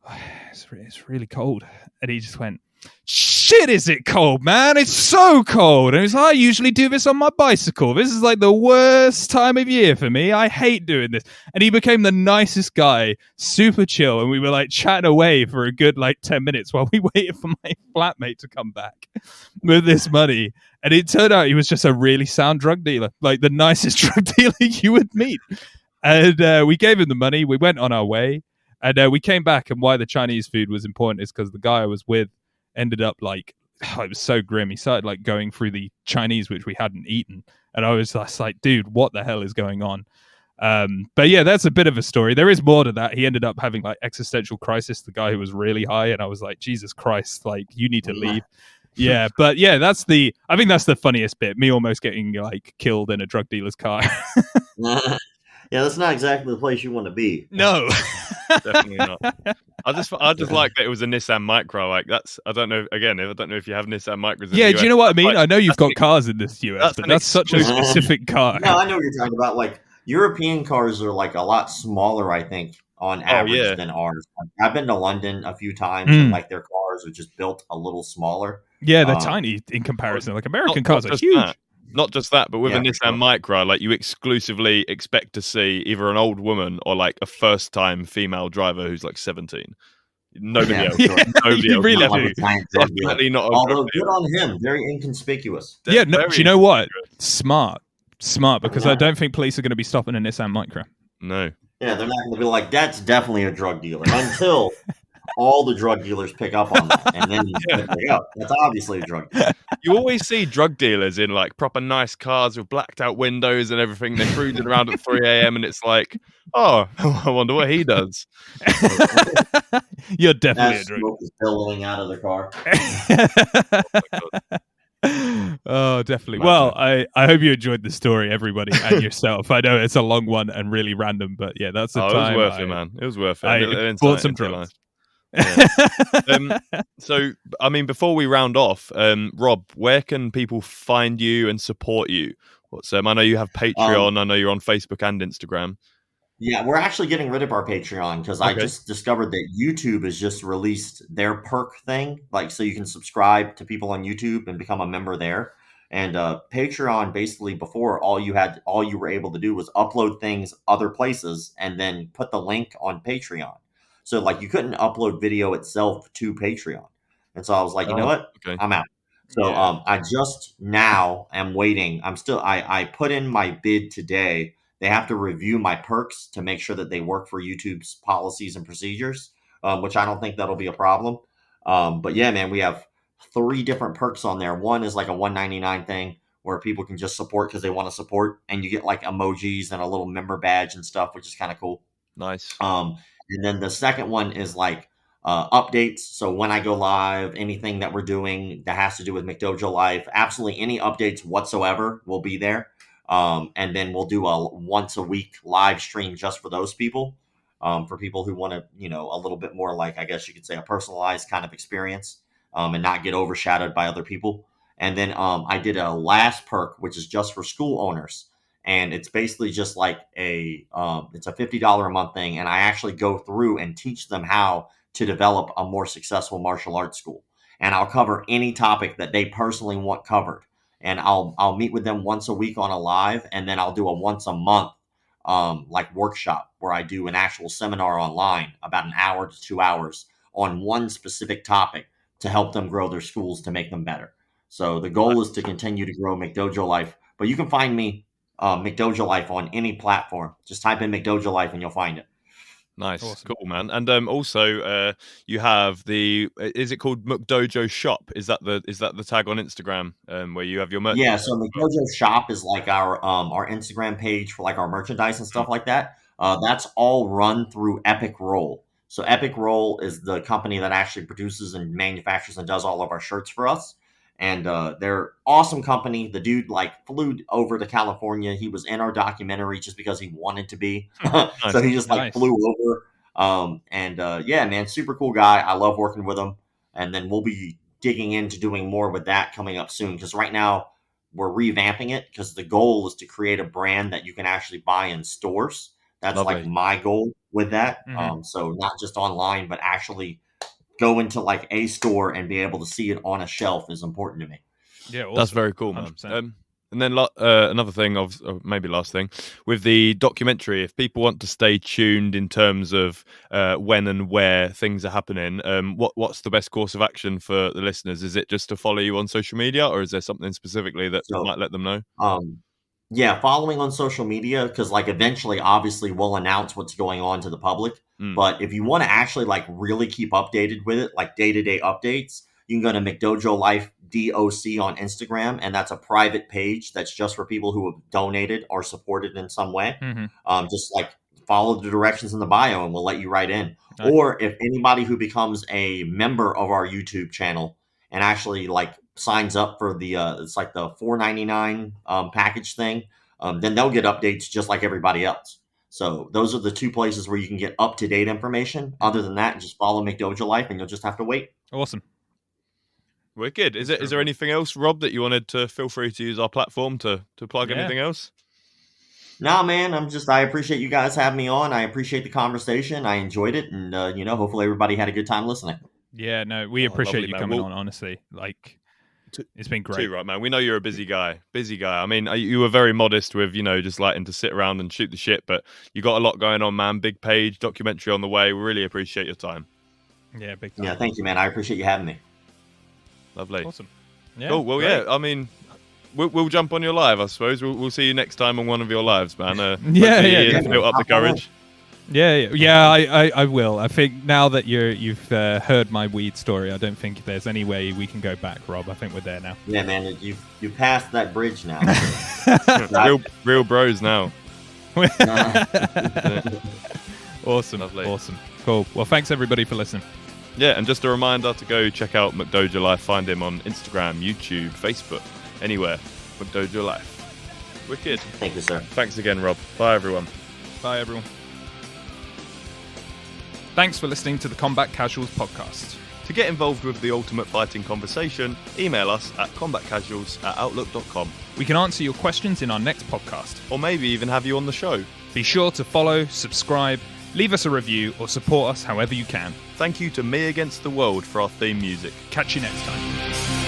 oh, it's really cold. And he just went, shh. shit, is it cold, man? It's so cold. And he's like, I usually do this on my bicycle. This is like the worst time of year for me. I hate doing this. And he became the nicest guy, super chill. And we were like chatting away for a good like 10 minutes while we waited for my flatmate to come back with this money. And it turned out he was just a really sound drug dealer, like the nicest drug dealer you would meet. And we gave him the money. We went on our way. And we came back, and why the Chinese food was important is because the guy I was with ended up like, it was so grim. He started like going through the Chinese, which we hadn't eaten. And I was just like, dude, what the hell is going on? But yeah, that's a bit of a story. There is more to that. He ended up having like existential crisis, the guy who was really high. And I was like, Jesus Christ, like you need to leave. Yeah, but yeah, I think that's the funniest bit. Me almost getting like killed in a drug dealer's car. Yeah, that's not exactly the place you want to be. No, definitely not. I just like that it was a Nissan Micra. Like I don't know if you have Nissan Micras. Yeah, do you know what I mean? Like, I know you've got cars in this US, but that's such a specific car. No, I know what you're talking about. Like European cars are like a lot smaller, I think, on average than ours. I've been to London a few times, and like their cars are just built a little smaller. Yeah, they're tiny in comparison. Like American cars are huge. Not just that, but with a Nissan Micra, like you exclusively expect to see either an old woman or like a first-time female driver who's like 17. Nobody else. Nobody else. Really do. Definitely not. Although good on him, very inconspicuous. Yeah, no, do you know what? Smart, because I don't think police are going to be stopping a Nissan Micra. No. Yeah, they're not going to be like, that's definitely a drug dealer until all the drug dealers pick up on that, and then that's obviously a drug dealer. You always see drug dealers in like proper nice cars with blacked out windows and everything. They're cruising around at 3 a.m. and it's like, oh, I wonder what he does. You're definitely a drug dealer. Is billowing out of the car. Oh, definitely. Well, I hope you enjoyed the story, everybody, and yourself. I know it's a long one and really random, but yeah, that's the time. It was worth it, man. It was worth it. I bought some drugs. Yeah. So, I mean, before we round off, Rob, where can people find you and support you? I know you have Patreon. I know you're on Facebook and Instagram. Yeah, we're actually getting rid of our Patreon because I just discovered that YouTube has just released their perk thing, like so you can subscribe to people on YouTube and become a member there. And Patreon, basically, before all you were able to do was upload things other places and then put the link on Patreon. So like you couldn't upload video itself to Patreon. And so I was like, you know what? Okay. I'm out. So I just now am waiting. I put in my bid today. They have to review my perks to make sure that they work for YouTube's policies and procedures, which I don't think that'll be a problem. But yeah, man, we have 3 different perks on there. One is like a $1.99 thing where people can just support because they want to support, and you get like emojis and a little member badge and stuff, which is kind of cool. Nice. And then the second one is like updates. So when I go live, anything that we're doing that has to do with Mcdojolife, absolutely any updates whatsoever will be there. And then we'll do a once a week live stream just for those people, for people who want to, a little bit more like, I guess you could say, a personalized kind of experience, and not get overshadowed by other people. And then I did a last perk, which is just for school owners. And it's basically just like it's a $50 a month thing. And I actually go through and teach them how to develop a more successful martial arts school. And I'll cover any topic that they personally want covered. And I'll meet with them once a week on a live, and then I'll do a once a month like workshop where I do an actual seminar online, about an hour to 2 hours on one specific topic to help them grow their schools to make them better. So the goal is to continue to grow Mcdojolife. But you can find me Mcdojolife on any platform. Just type in Mcdojolife and you'll find it. Nice. Awesome. Cool, man. And also you have is it called Mcdojo Shop? Is that the tag on Instagram where you have your merch? Yeah, so Mcdojo Shop is like our Instagram page for like our merchandise and stuff like that. That's all run through Epic Roll. So Epic Roll is the company that actually produces and manufactures and does all of our shirts for us. And they're awesome company. The dude flew over to California. He was in our documentary just because he wanted to be. So he just flew over. Yeah, man, super cool guy. I love working with him. And then we'll be digging into doing more with that coming up soon. Because right now we're revamping it because the goal is to create a brand that you can actually buy in stores. That's Lovely. My goal with that. Mm-hmm. So not just online, but actually go into like a store and be able to see it on a shelf is important to me. Yeah, awesome. That's very cool, man. And then another thing, maybe last thing, with the documentary, if people want to stay tuned in terms of when and where things are happening, what's the best course of action for the listeners? Is it just to follow you on social media, or is there something specifically that might let them know? Yeah, following on social media, because like eventually, obviously, we'll announce what's going on to the public. But if you want to actually like really keep updated with it, like day-to-day updates, you can go to Mcdojolife DOC on Instagram, and that's a private page that's just for people who have donated or supported in some way. Just like follow the directions in the bio, and we'll let you right in. Nice. Or if anybody who becomes a member of our YouTube channel and actually like signs up for the it's like the $4.99 package thing, then they'll get updates just like everybody else. So those are the two places where you can get up-to-date information. Other than that, just follow Mcdojolife, and you'll just have to wait. Awesome. Wicked. Is there anything else, Rob, that you wanted to feel free to use our platform to plug anything else? No, man, I appreciate you guys having me on. I appreciate the conversation. I enjoyed it. And, hopefully everybody had a good time listening. Yeah, no, we appreciate you coming on, honestly. Like, it's been great. Too right, man. We know you're a busy guy. I mean, you were very modest with, just liking to sit around and shoot the shit, but you got a lot going on, man. Big page, documentary on the way. We really appreciate your time. Yeah, big time. Yeah, thank you, man. I appreciate you having me. Lovely. Awesome. Yeah, cool. Well, great. Yeah, I mean, we'll jump on your live, I suppose. We'll see you next time on one of your lives, man. Built up the courage. I will. I think now that you've heard my weed story, I don't think there's any way we can go back, Rob. I think we're there now. Yeah, man, you passed that bridge now. real bros now. Awesome. Lovely. Awesome. Cool. Well, thanks everybody for listening. Yeah, and just a reminder to go check out Mcdojolife. Find him on Instagram, YouTube, Facebook, anywhere. Mcdojolife. Wicked. Thank you, sir. Thanks again, Rob. Bye, everyone. Bye, everyone. Thanks for listening to the Combat Casuals podcast. To get involved with the ultimate fighting conversation, email us at combatcasuals@outlook.com. We can answer your questions in our next podcast. Or maybe even have you on the show. Be sure to follow, subscribe, leave us a review, or support us however you can. Thank you to Me Against the World for our theme music. Catch you next time.